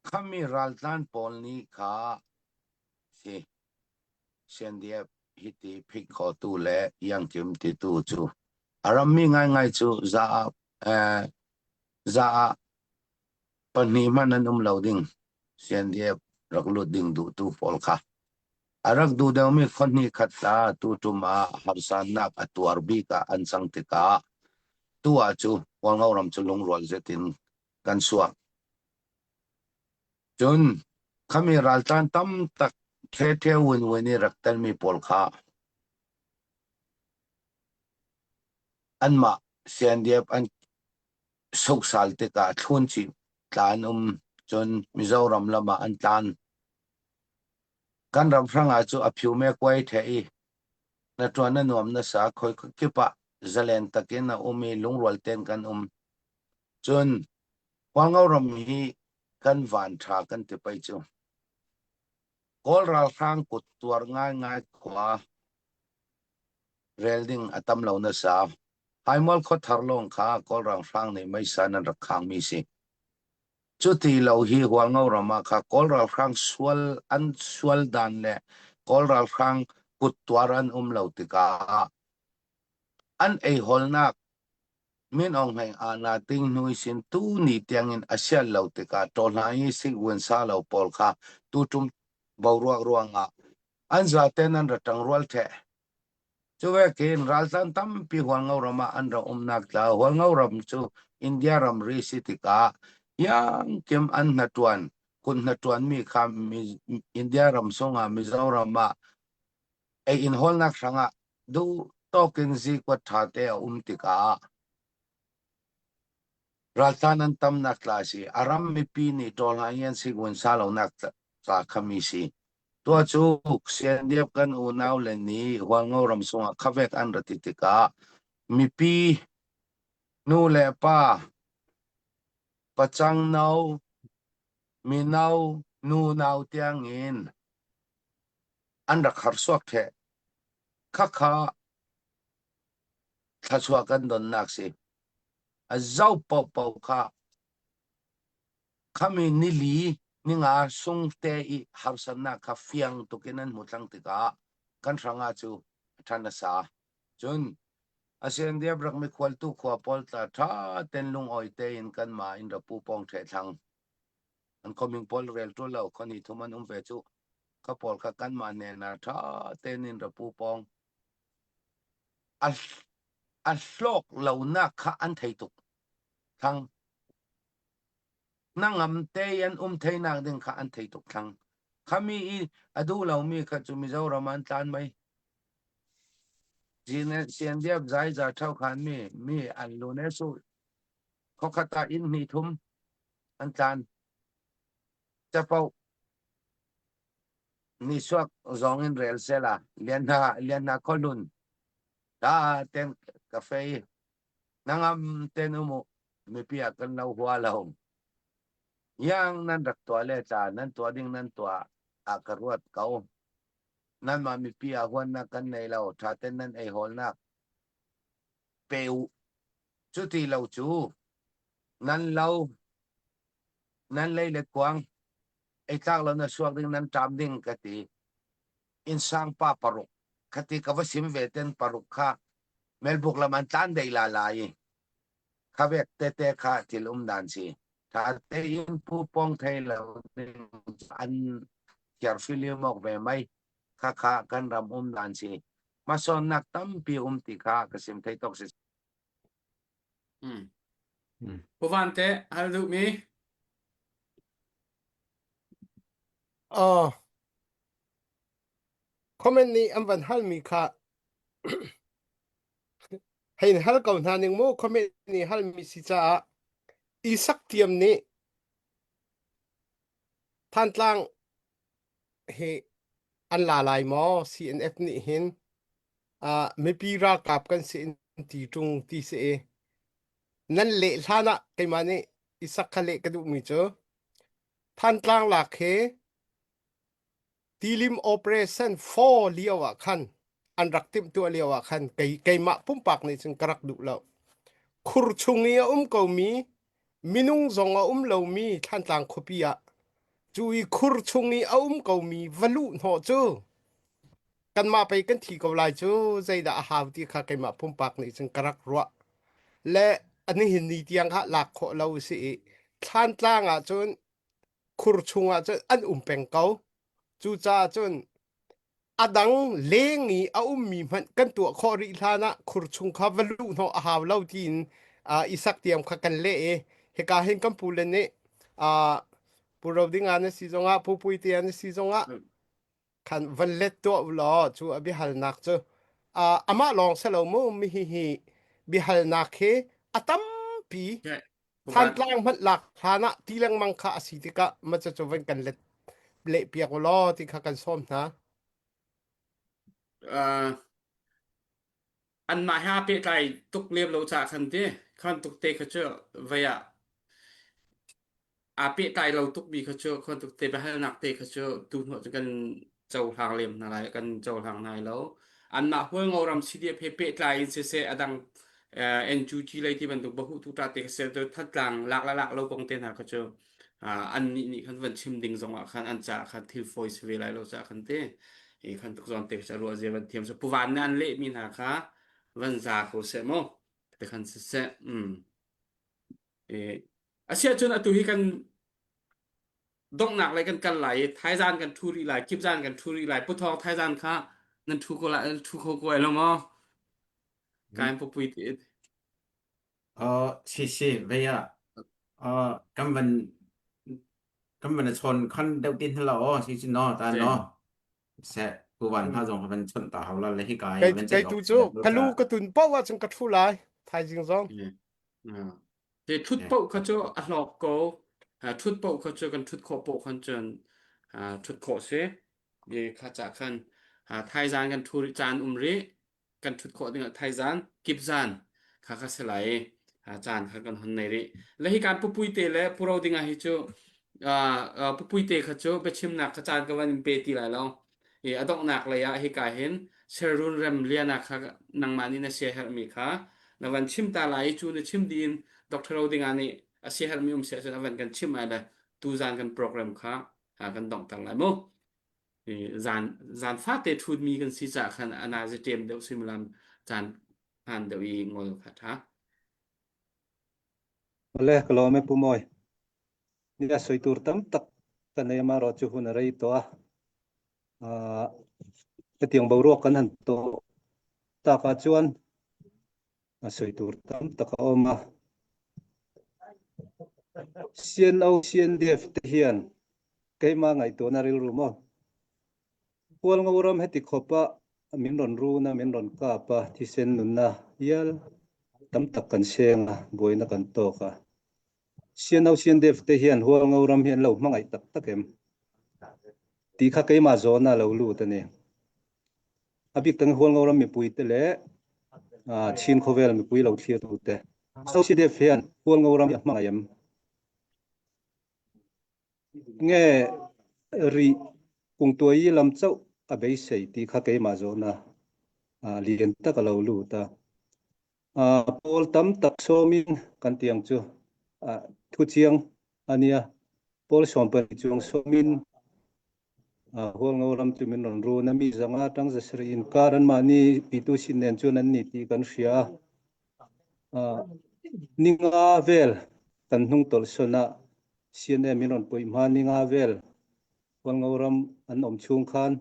khami raltan pol ni kha si sendia hiti phik kho tu le yang kim ti tu chu aram mi ngai chu za pani man an loading sendia raklu ding du tu pol kha arak du de mi khoni khatla tu ma harsan nak atuar bi ka an sang ti ka tu a chu wal ngau ram chu lung rol zetin kan suak chun khami raltan tam tak the win ni raktal mi pol kha an ma sendiep an sok sal te ka thun chi tlan chun mizoram lama an tlan kan ram franga chu a phiu me kwai thei na twana nuam na sa khoi kipa zalen takin na umi lungrol ten kan chun wangau ram hi kan van tha kan te pai chu kol ral khang kut tuar ngai kwa relding atam lo na sa haimol kho tharlong kha kol ral khang nei mai san an rakhang mi si chu ti lo hi wangau rama kha kol ral khang sual dan le kol ral khang kut tuaran lo tika an ei holnak min ong hai ana ting nui sin tu ni tiang in asial lo tika to lai si wen sa lo pol kha tu tum ruanga an za ten an ratang rual the chuwe kin raltan tam pi huangau rama an ra nak la huangau ram chu india ram ri si tika yang kem an natuan kun natuan mi kham mi india ram songa mizoram ma e in hol nak sanga du token zi kwa thate tika raltanan tam nak klasi aram mi pi ni tol hayan si gun salo nak sa khamisi to chu sian diep kan u naw le ni wangau ram songa khavek an ratitika mi pi nu le pa pachang nau mi nau nu nau tiang in an rak har suak the kha thachua kan don nak si a zau pau kha khami nili ninga sung te I harsanna kha fiang tukinan mutlang tika kan ranga chu thana sa chun asian dia brak mi khwal tu khwa pol ta tha ten lung oi te in kan ma in ra pu pong the thang an coming pol rel to lo khoni thuman ve chu ka pol ka kan ma ne na tha ten in ra pu pong a hlok lo na kha an thei tuk thang nangam te yan thei nak ding kha an thei tuk thang khami I adu lo mi kha chu mi zo raman tlan mai jine sian diap zai za thau khan mi an lo ne su khokata in ni thum an tlan chapau ni suak zong in rel sela lian na kolun da ten cafe nangam ten mi pia kan lau hua lahom yang nan rak to le cha nan to ding nan to a karuat kau nan ma mi pia huan na kan nei lau tha ten nan ei hol na peu chu ti lau chu nan lau nan lei le kwang ei tak lau na suak ding nan tam ding ka ti in sang pa paruk kati ka va sim ve ten paruk kha melbuk laman tan dei la lai khavek te kha til dan si tha te in pu pong thei lau an carefully mok ve mai kha kan ram dan si mason nak tam pi ti kha ka sim thei tok si Puvante hal du mi comment ni amban hal mi kha hein hal kau na ning mo comment ni hal mi si cha isak tiam ni than tlang he an la lai mo CNF ni hin me pi ra kap kan sin ti tung ti se nan le thana kai mani isak khale ka du mi cho than tlang la khe tilim operation 4 liawa khan an rak tim tu liawa khan kai ma pum pak ni chung karak du lo khur chungi ko mi minung zonga lo mi than tlang khopia chui khur chungi ko mi valu no chu kan ma pe kan thi ko lai chu zaida haw ti kha kai ma pum pak ni chung karak ro le ani hin ni tiang kha lak kho lo si than tlang chun khur chunga chu an peng kau chu cha chun adang lengi mi man kan tu kho ri thana khur chung kha valu no haw lo tin isak tiam kha kan le he ka hin kam pulen ne puro ding ane si zonga pupui ti ane si zonga kan van let to lo chu abi hal nak chu ama long selo mo mi hi bi hal nak he atam pi Okay. than Puban. tlang mat lak thana tilang mang kha asitika ma cha chu van kan let le piak lo ti kha kan som na An ma ha pe tai tuk lem lo cha khan te khan tuk te kha cho vaya pe tai lo tuk bi kha cho khan tuk te ba hal nak te kha cho tu no kan chau hang lem na lai kan chau hang nai lo an ma hol ngoram si de pe tai in se adang en chu chi lai ti ban tu ba hu tu ta te se to that lang lak lo kong te na kha cho an ni khan van chim ding zong a khan an cha khan thil voice ve lai lo cha khan te e khan tuk zon te cha ro je van thiam so puwan nan le mi na kha van za ko se mo te khan se asia chun atu hi kan dong nak lai kan lai thai zan kan thuri lai kip zan kan thuri lai pu thong thai zan kha nan thu ko lai thu ko lo mo kain pu pui ti si vậy à cam vấn chọn con đầu tiên là si nó ta nó sẽ của bạn ha dùng vấn chọn tạo là lấy cái vấn kai chạy tu học chu kalu ka tun pa wa chung ka thu lai thai jing zong te thut po kha cho a lok ko thut po kha cho kan thut kho po khan chen thut kho se ye kha cha khan thai zan kan thuri chan ri kan thut kho ding thai zan kip zan kha se lai chan kha kan hon nei ri le hi kan pu pui te le puro ding a hi chu pu pui te kha cho be chim nak kha chan ka wan pe ti lai lo e adok nak le ya hi ka hen serun rem liana kha nang mani na se her mi kha na van chim ta lai chu na chim din doctor ding ani a se her mi se na van kan chim ai la tu zan kan program kha kan dong tang lai mo zan phát te thut mi kan si cha khan ana je tem deu simulam chan han deu i ngol kha tha le kalo me pumoy ni a soi tur tam tak kan ne ma ro chu hun rei to cái tiếng bầu ruột kan han to ta ka chuan a soi tur tam tak oma sien def te hian cái ma ngai to na ril rumo kwal ngoram heti khopa min ron ru na min ron ka pa thi sen nun na yal tam tak kan senga boina kan to ka sien def te hian hual ngoram hian lo mangai tak takem ti kha ke ma zona lo lu ta ne abik tang hual ngoram mi pui te le chin khovel mi pui lo thia tu te so si def hian hual ngoram ya mangayam nge ri kung tuai lam chau a bei sei ti kha ke ma zona lien ta ka lo lu ta pol tam tak so min kan tiang chu thu chiang ania pol som pa chung so min hual ngoram tu min ron ru na mi zanga tang za sri in karan mani pitu sin nen chu nan ni ti kan ria ninga vel kan hnung tol sona sian min ron poi ma ninga vel hual ngoram an om chung khan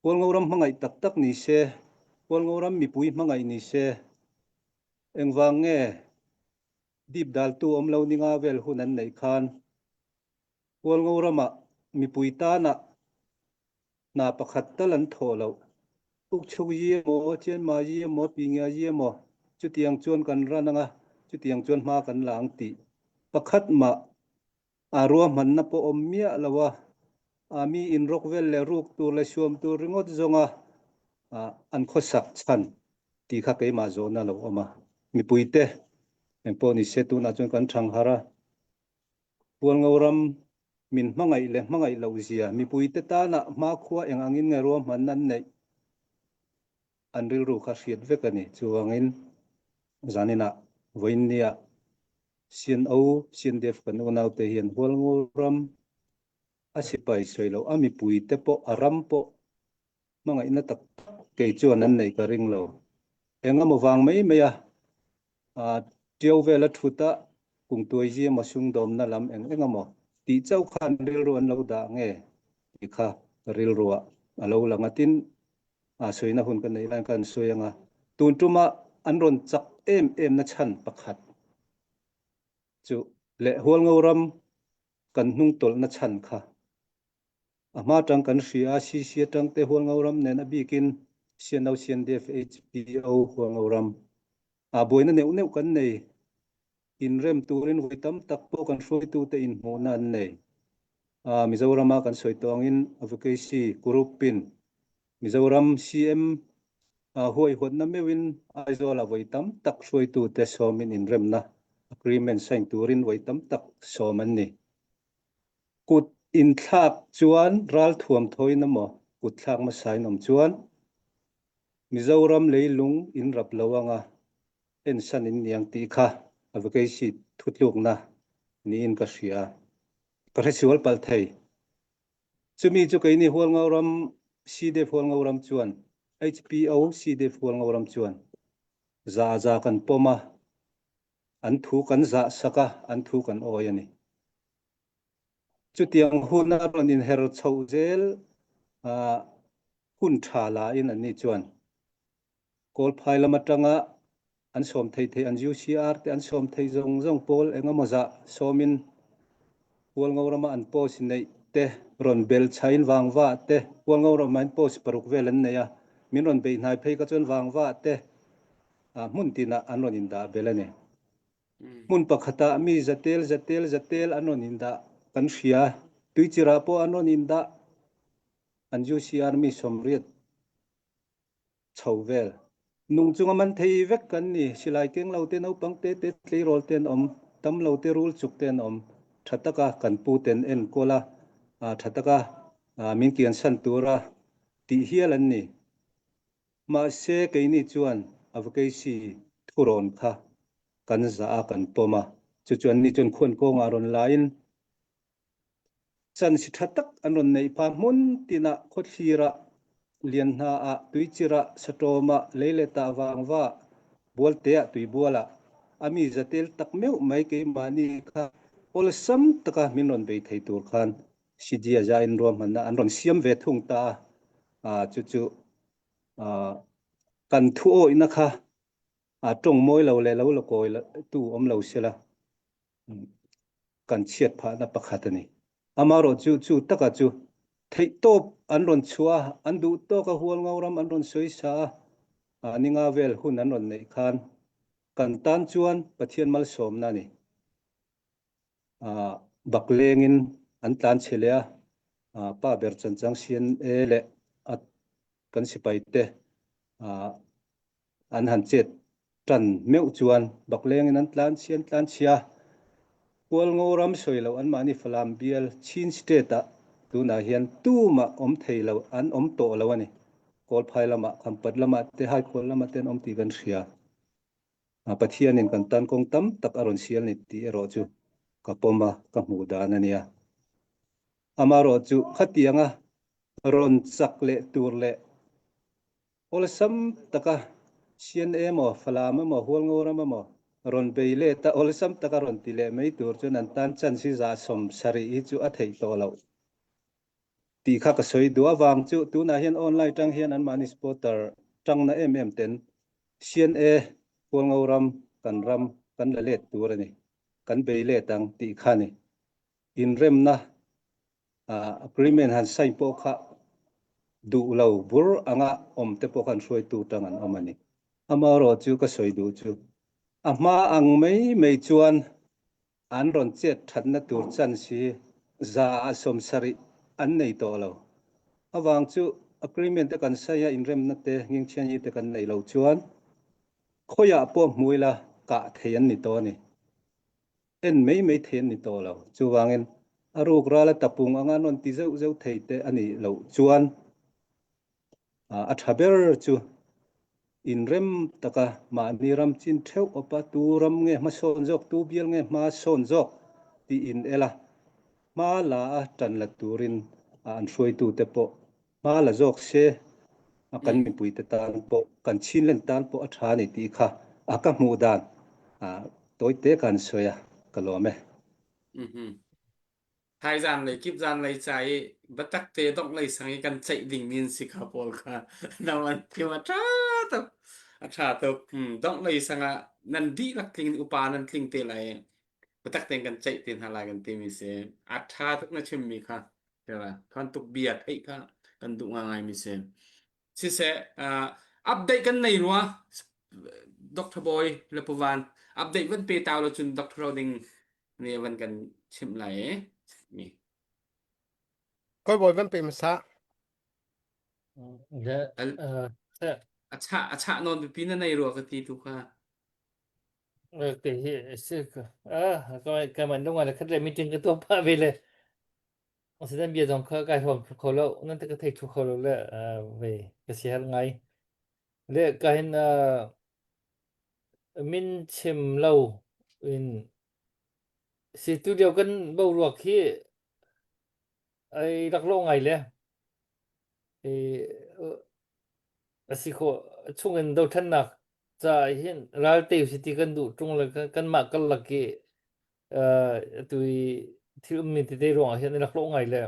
hual ngoram mangai tak tak ni se hual ngoram mi pui mangai ni se engwang nge dip dal tu om lo ninga vel hunan nei khan hual ngorama mi pui ta na pakhat talan tholo uk chu yi mo chen ma yi mo pi nga yi mo chu tiang chuan kan rananga chu tiang chuan ma kan lang ti pakhat ma arua man na po omia lawa ami in rockvel le ruk tur le suam tur ringot zonga an khosak chan ti kha ke ma zo na lo oma mi puite en po ni se tu na chuan kan thang hara pual ngoram min mangai lo zia mi puite ta na ma khuwa eng angin nge ro man nan nei an ril ru kha hriat vek ani chuangin zanina voinia sian def kan unau te hian pual ngoram asipai soilo ami puite po aram po mangai na tak ke chuan an nei ka ring lo enga mo wang mai meya tiau vela thuta kung tuai ji ma sung dom na lam enga mo ti chau khan ril ru an lo da nge ti kha ril ruwa alo langatin soina hun kan nei lan kan soyanga tun tuma an ron chak em na chan pakhat chu le hol ngoram kan hnung tol na chan kha ama tang kan ria si tang te hol ngoram ne na bikin sianau sian def hpo hol ngoram boina neu kan nei in rem turin voitam tak po kan soi tu te in mo na nei Mizorama kan soi tongin advocacy groupin Mizoram CM huai hot na mewin aizola voitam tak soi tu te somin in rem na agreement sign turin voitam tak soman ni kut in thak chuan ral thuam thoi na mo kut thak ma sai nom chuan Mizoram leilung in rap lawanga en san in yang ti kha advocacy thutluk na ni in ka ria ka resiwal pal thei chumi chu kai ni hol ngoram cd hol ngoram chuan hpo cd hol ngoram chuan za kan poma an thu kan za saka an thu kan oyani chu tiang hun na ron in her chho zel hun thala in an ni chuan kol phai lama tanga an som thei an UCR te an som thei zong pol engemaw za somin hol ngorama an po sinei te ron bel chain wangwa te hol ngorama an po paruk velan neya min ron be nai phei ka chon wangwa te mun tina an ron in da belane mun pakhata mi zatel an ron in da kan ria tuichira po an ron in da an UCR mi somriat chhovel nung chunga man thei vek kan ni silai keng lo te no pang te tlei rol ten om tam lo te rul chuk ten om thataka kan pu ten en kola thataka min kian san tura ti hial an ni ma se ke ni chuan advocacy thuron kha kan za kan poma chu chuan ni chun khon ko nga ron lain chan si thatak an ron nei pa mun tina khothira lian na tuichira satoma leileta wangwa bolte tui bola ami zatel takmeu mai ke mani kha ol sam taka minon be thei tur khan sidia ja in rom na an ron siam ve thung ta chu kan thu o ina kha tong moi lo le lo koi tu om lo sela kan chiat pha na pakhatani amaro chu taka chu thei top an ron chua an du to ka hual ngoram an ron soi sa ninga vel hun an ron nei khan kan tan chuan pathian mal som na ni baklengin an tlan chelea pa ber chanchang sian ele at kan sipai te an han chet tan meu chuan baklengin an tlan chia hual ngoram soilo an mani falam bial chin state tuna hian tuma om theilo an om to lo ani kol phai lama khampat lama te hai khol lama ten om ti kan ria pathian in kan tan kong tam tak aron sial ni ti ero chu ka poma ka mu dan ania amaro chu khatianga ron chakle turle ol sam taka sian emo falama mo hol ngorama mo ron beile ta ol sam taka ron tile mei tur chu nan tan chan si za som sari hi chu a thei to lo ti kha ka soi duwa wang chu tu na hian online tang hian an mani spotter tang na ten sian hol ngoram kan la let tur ani kan beile tang ti khani in rem na agreement han sai po kha du lo bur anga te po kan soi tu tangan omani amaro chu ka soi du chu ama ang mei chuan an ron chet thatna tur chan si za asom sari an nei to lo awang chu agreement te kan sai in rem na te nging chian yi te kan nei lo chuan khoya po muila ka theyan ni to ni en mei then ni to lo chu wangin aruk rala tapung anga non ti zeu theite ani lo chuan a thaber chu in rem taka ma ni ram chin theu opa tu ram nge ma son jok tu bial nge ma son jok ti in ela ma la tan la turin an soi tu te po ma la jok se akan mi pui te tan po kan chin len tan po a tha ni ti kha aka mu dan toi te kan soya kalome hai gian lấy kíp gian lấy trái bất tắc tế động lấy sang cái căn chạy đỉnh miền Singapore cả nào anh kêu trả tập động lấy sang nan đi là kinh upa nan kinh tế lại bất tắc tên căn chạy tiền hà lại căn tiền mình sẽ tức là chim mi cả được là con tục biệt ấy cả căn tụng ngày mình sẽ update căn này luôn Dr. Boy Lepovan update vẫn pe tao là chun Dr. Roding này vẫn cần chim lại coi bồi vẫn bị sa अच्छा non pipina na iro ka ti tu ka cái cái mình đúng là khách meeting cái tổ ba vềเลยsẽ đang bây giờเขาcái phòng khẩu lâu nên cái thầy thuộc khẩu lâu là về cái xe ngay để cái mình chìm lâu in studio kan bau ruột khi ai đặc lâu ngàyเลยasiko chungin do than nak cha hin ralte city kan du chung la kan ma kal la ki tui thil mi ti te ro hian nak lo ngai le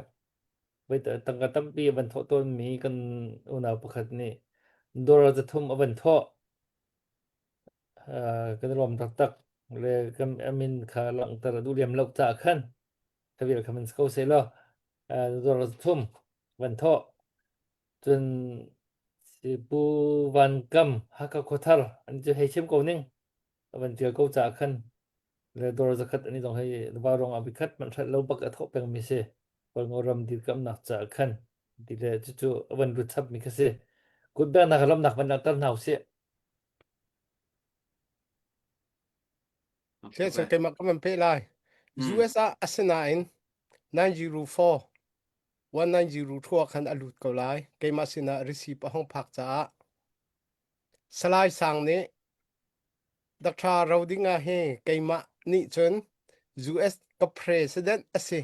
bai ta tang ka tam pi ban tho ton mi kan una pakhat ni dora za thum aban tho kan rom tak tak le kan amin kha lang tar du liam lok cha khan thavil khaman sko se lo dora za thum ban tho chun si pu van kam haka khothar an je hei chem ko ning aban tia ko cha khan le dor za khat ani dong hei ba rong abi khat man that lo bak a tho peng mi se pol ngoram dir kam nak cha khan di le chu aban ru thap mi ka se kut ba na halam nak ban na tar nau se thế sẽ cái mặt của mình pe lại USA asinain 904 1902 khan alut ko lai ke ma sina receive hong phak cha salai sang ne Dr. Rodinga he ke ma ni chun US ka president ase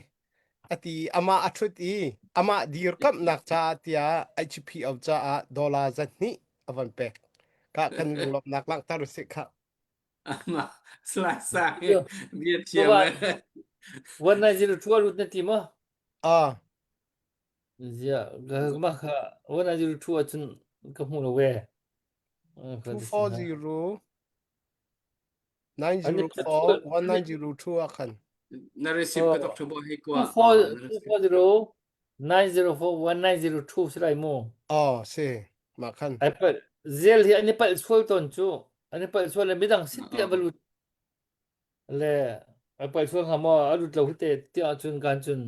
ati ama athuti ama dir kam nak cha tia HP of cha dollar zat ni avan pe ka kan lop nak lang taru se kha ama selasa dia Các tiam bạn,วันนั้นจะทั่วรุ่นนั่นทีมั้ง dạ cái màวันนั้นจะทั่วจนก็มุ่งเอาไว้ 240 904 1902 khan na receive ka Dr. Boy he kwa 240 904 1902 ใช่ไหม se ma khan ไอ้เปิดเซลที่อันนี้เปิดช่วยตอนจู่อันนี้เปิดช่วยเลยไม่ดังสิที่อับลุเลยไอ้เปิดช่วยหามาอับลุเราที่ที่อาจุนการจุน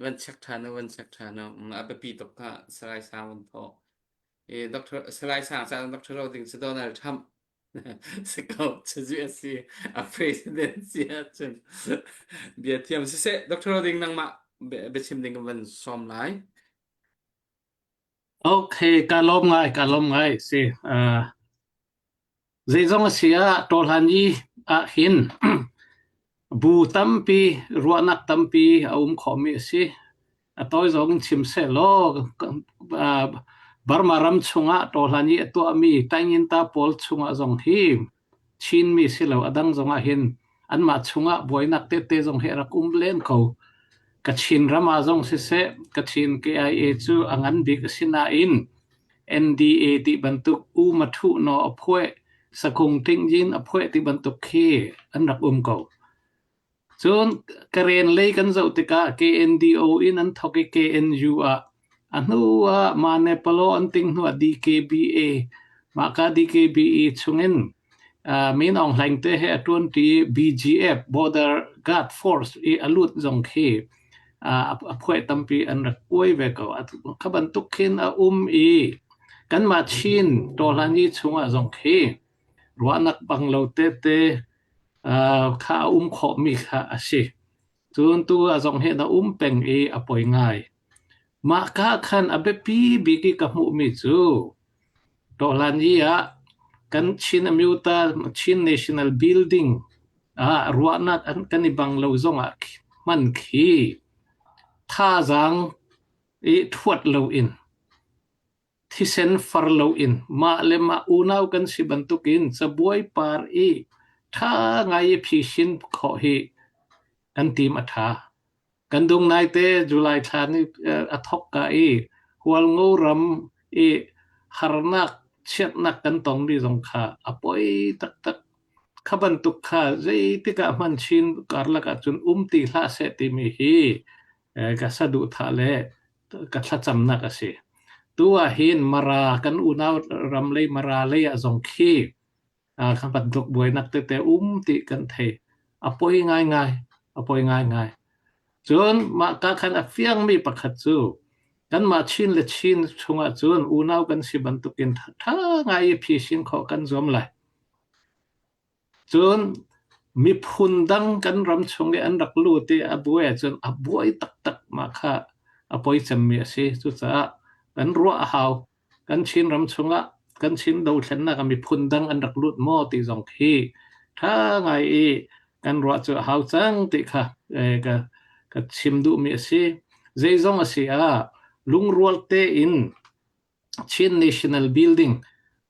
วันชักทานวันชักทานอาไปปีตกka salai sangวันพอDr. salai sang sa Dr. Roding sa Donald Trump sa ko sa USC a president siya chun bia tiam se Dr. Roding nang ma be chim ding van som lai ok cả lom ngay si dây dòng sia tol hani a hin bu tampi ruanak tampi khomi si atoi zong chim se lo barmaram chunga tol hani to ami tangin ta pol chunga zong hi chin mi silo adang zonga hin anma chunga boinak te zong he rakum len ko kachin rama zong se kachin KIA chu angan dik sina in NDA ti bantuk u mathu no aphoe sakung ting jin aphoe ti bantuk khi an rak ko chun karen lei kan zo te ka KNDO in an thoki KNU a anu a mane palo an ting nu DKBA ma ka DKBE chungin min ong hlaing te he atun ti BGF Border Guard Force i alut zong khi a phoi tampi an rak koi ve ko khaban tukhin a i kan ma chin tolani chunga zong khi ruanak banglo te kha kho mi kha asi chun tu a zong he na peng e apoi ngai ma ka khan abe pi bi ki ka mu mi chu tolani a kan chin amuta chin national building ruanak an kan banglo zong a man khi tha zang e thuat lo in thisen far lo in ma le ma unaw kan si bantukin sa buai par e tha ngai phi shin kho hi kan tim atha kan dung nai te July than ni athok ka e hual ngo ram e harnak chet nak kan tong di zong kha apoi tak tak khaban tuk kha zai ti ka man chin karla ka chun ti hla se ti mi hi ka sadu tha le ka thla cham na ka se tua hin mara kan unaw ramlei mara le a zong khi khan pat dok buai nak te ti kan the apoi ngai ngai chun ma ka khan a fiang mi pakhat chu kan ma chin le chin chunga chun unaw kan si bantukin tha ngai phi sin kho kan zom lai chun mi phundang kan ram chunge an rak lu te a buai chun a buai tak tak ma kha apoi cham mi ase chu cha kan ruwa hau kan chin ram chunga kan chin do thlen na ka mi phundang an rak lut mo ti zong khi tha ngai e kan ruwa chu hau chang ti kha ka chim du mi ase zai zong ase lung rual te in chin national building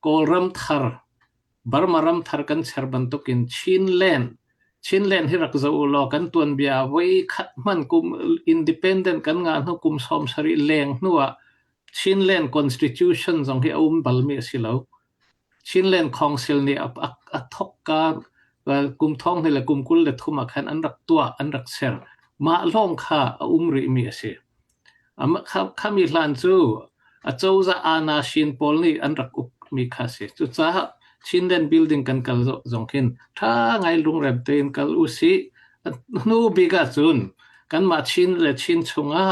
kolram thar barmaram thar kan serban tokin chinlen hi rak zo lo kan tuan bia wei khat man kum independent kan nga no kum som sari leng nuwa chinlen constitution zong hi balmi silo chinlen council ni a thok ka kum thong ni le kum kul le thuma khan an rak tua an rak ser ma long kha ri mi ase kha mi hlan chu a chouza ana shin pol ni an rak up mi kha se chu cha chinlen building kan kal zong khin tha ngai lung rem ten kal usi nu biga chun kan ma chin le chin chunga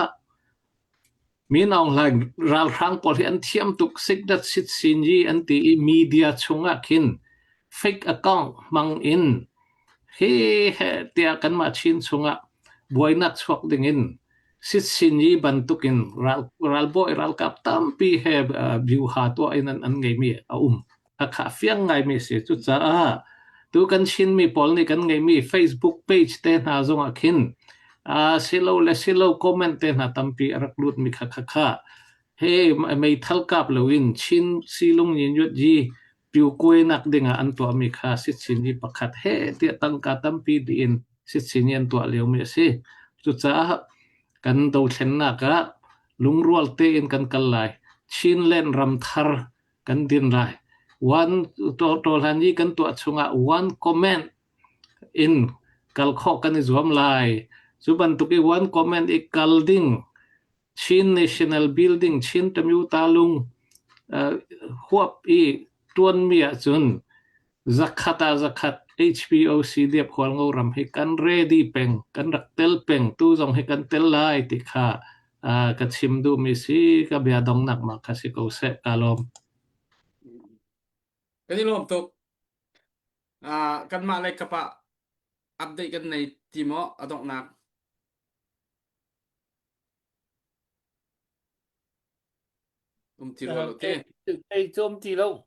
min ong lang ral rang pol hi an thiam tuk sik dat sit sin ji an ti media chunga khin fake account mang in he tia kan ma chin chunga buaina chhuak ding in sit sin ji bantukin ral boy ral kap tam pi he view ha to in an ngai mi a kha fiang ngai mi se chu cha tu kan chin mi pol ni kan ngai mi Facebook page te na zong a khin silo comment te na tampi arak lut mi kha he mai thal kap loin chin silung yin yot ji piu koi nak dinga an to mi kha sit sin ji pakhat he ti tang ka tampi di in sit sin yan to leu mi se chu cha kan do thlen na ka lungrual te in kan kal lai chin len ram thar kan din lai one to han ji kan to chunga one comment in kal kho kan zuam lai chuban tuki one comment e kalding chin national building chin tamyu talung huap e tuan mia chun zakhat HPOC diep khwal ngo ram he kan ready peng kan rak tel peng tu zong he kan tel lai ti kha ka chim du mi si ka bia dong nak ma kha si ko se kalom kan ni lom tuk kan ma le kapa update kan nei timo adok nak tiro lo te cái chôm thì lâu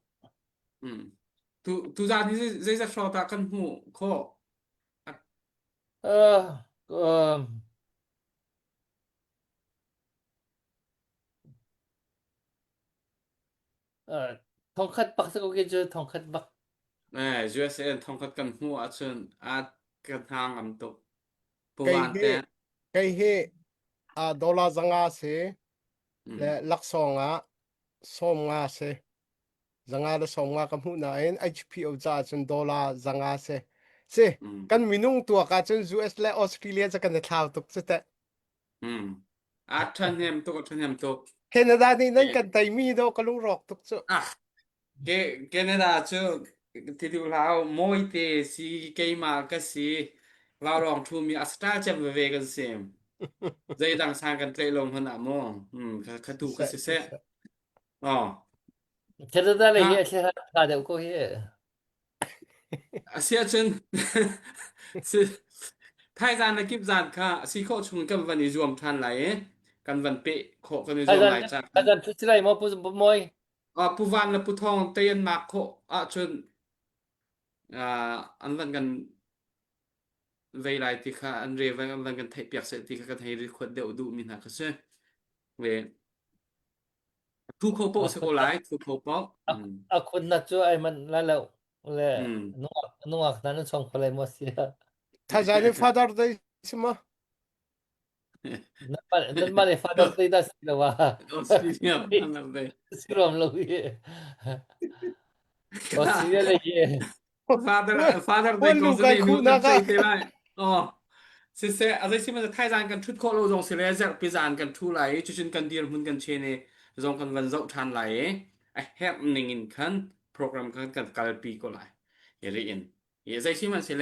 tu za ni zai za shota kan hu kho thong khát bắc sẽ có cái chơi thong khát bắc USN thong khat kan hu a chun kan hang am tuk cái puwan te he cái he dollar zanga se le lak songa som nga se zanga le som nga kam hu na en HPO cha chun dollar zanga se สิ อืม กันมีนุ่งตัวกันจน US และออสเตรเลียจะกันในข่าวตุกซะแต่ อืมทันเฮมตุกทันเฮมตุก แคนาดานี่นั่นกันไตมีโดก็ลุงรอกตุกซะ อ่ะแคนาดาเจอที่ดูแล้วมวยเตะสีเกมมาก็สีเราลองทูมีอัสตราจะเวกันเซมใจดังสร้างกันเตะลงขนาดมองเขาถูกก็ เสะ เสีย เสะ อ๋อ 캐나다 래 하 해 캐나다 되고 해 เสียจน สิไทยจานในกิบจานค่ะสีโคชุนกันวันนี้รวมทันไหลกันวันเปะโคกันรวมไหล 하잔 จาก 하잔 투치라이 뭐 무슨 뭐 뭐이 ผู้วันและผู้ทองเตียนมากโคจนอันวันกันเวลาที่ค่ะอันเรียกว่าวันกันไทยเปียกเสร็จที่ค่ะกันไทยรีคอร์ดเดี๋ยวดูมินหาก็เช่เวทุกเขาโปะสกุลไลทุกเขาโปะ아콘나죠 아이만 랄라 อื 래 ม 농악 나는 정콜레 뭐시야 ถ้าจะนี่ father day ใช่ไหม 넌말에 파더스 데이다 쓰려와 ออสเตรเลียพันละเว 스크럼 로이 ขนาด 오스트레일리아 예 father ว่า day ลู ก็ ก จะ ไก่ ได้ คู รู้กั นะ นใจ ก็ เท่าไรอ๋อสิเสอะไรที่มันจะไทยจานกันทุกคนเราลงเสียจากพิจารณ์กันทุไหลจุดกันเดียร์หุ่นกันเชนเนลงกันวันเจ้าทันไหลไอ้แฮปนิ่งอินคันโปรแกรมกันกันกาลปีก็ไหลอย่าเรียนอย่าใจที่มันเสีย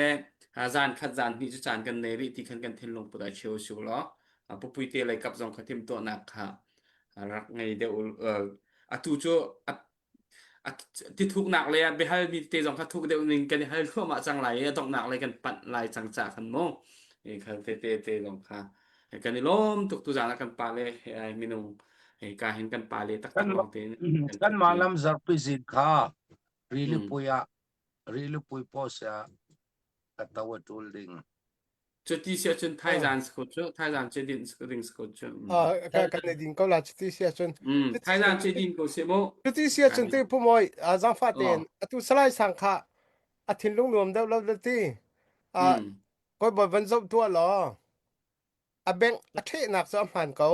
จานขัดจานนี่จุดจานกันในริที่ขันกันเทนลงปุตตะเชียวชัวร์ล้อปุ๊บปุยเตะอะไรกับจงขัดเทียมตัวนักค่ะรักไงเดี๋ยวตูโจที่ทุกหนักเลยไปให้มีเตะจงขัดทุกเดี๋ยวนึงกันให้ทั่วมาจังไหลต้องหนักเลยกันปัดไหลจังจากขันโมkan te long kha kan lom tuk tu jana kan pale minung ka hin kan pale tak กั tak น long te กันมาลำจักพิจิตค่ะรีลิ um ปุยโพสะกัตวตูลิง cho ti sia chen thai jan sko cho thai jan che din sko ding sko cho กันในดินก็ลาจุดที่เสียจน thai jan che din ko se mo จุดที่เสียจนที่ผู้มวยจังฟาเตนตุสไลสังขะทินลุงรวมเดาเราที่ก็บอกวันศุกร์ตัวหรอเบงเทนักสมพันธ์เขา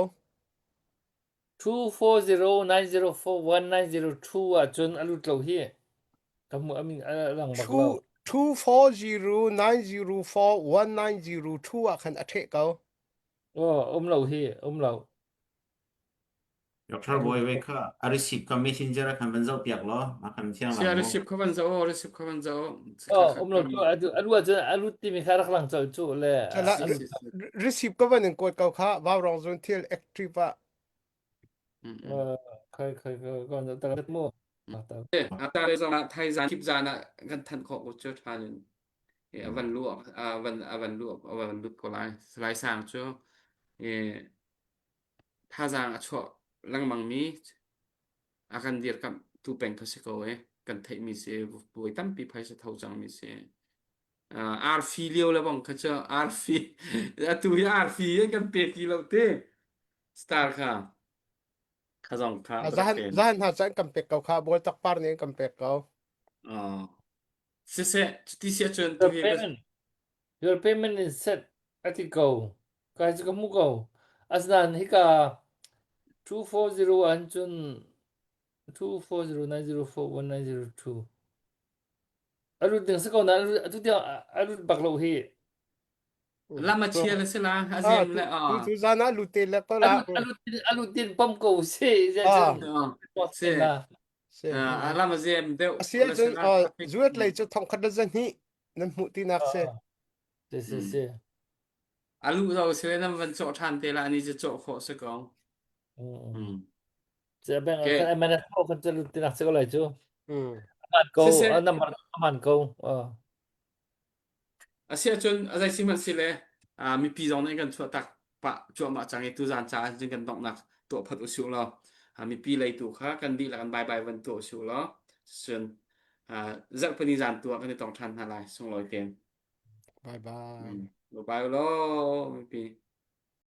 240904192 아, 전 알루트로 히 kamu amin alang baklaw 240904192อ่ะคันเทเขา umlaw hi umlaw ยกทรบอยไว้ค่ะอาริสิบกับ messenger คันเป็นเจ้าเปียกล้อมาคันเที่ยงหลัง sia โม receive ko ban zo receive ko ban zo umlaw to alu aja alu timi kharak lang chaw chu le ใช่ละ receive ก็วันหนึ่งกดเขาค่ะว่ารองจนเที่ยว active อ่ะ kai kon ta gat mo ta ata le zong thai jan kip jana kan than ko ko cho thanวันลวกวันลวกวันลุดก็ไล่ไล่สร้างchoถ้าจางชั่วลังมังมีakan dir kam tu peng ka se ko kan thai mi se boi tam pi phai se thau chang mi se ar fi leo le bang ka cha ar fi tu ya ar fi kan pe ki lo te star kha kha jong kha zahan ha chan kam pekเขาค่ะบอลตักปาร์นี่kam pekเขา se ti se chen tu your payment is set atiko kai ka mu go asnan hika 2401 chun 240904192 alu ding sa ko na alu dia alu baklaw hi lama chia le se la azem le tu zana lute le ko la alu din pom ko se ja se lama zem de sia jun zuet le chu thong khad zan hi nan mu ti nak se se alu do se le nam van cho than te la ni je cho kho se koจะเป็นมันเขาก็จะรู้ที่นักสกุลอะไรจู Hmm. มันกูน้ำมันกูsia chun azai siman sile mi pi jong nei kan chua tak pa chua ma chang e tu zan cha jing kan dong nak to phat usu lo mi pi lai tu kha kan di la kan bai bai van to usu lo sun zak pani zan tu kan tong than ha lai song loi tem Bye bye. bye bye lo mi pi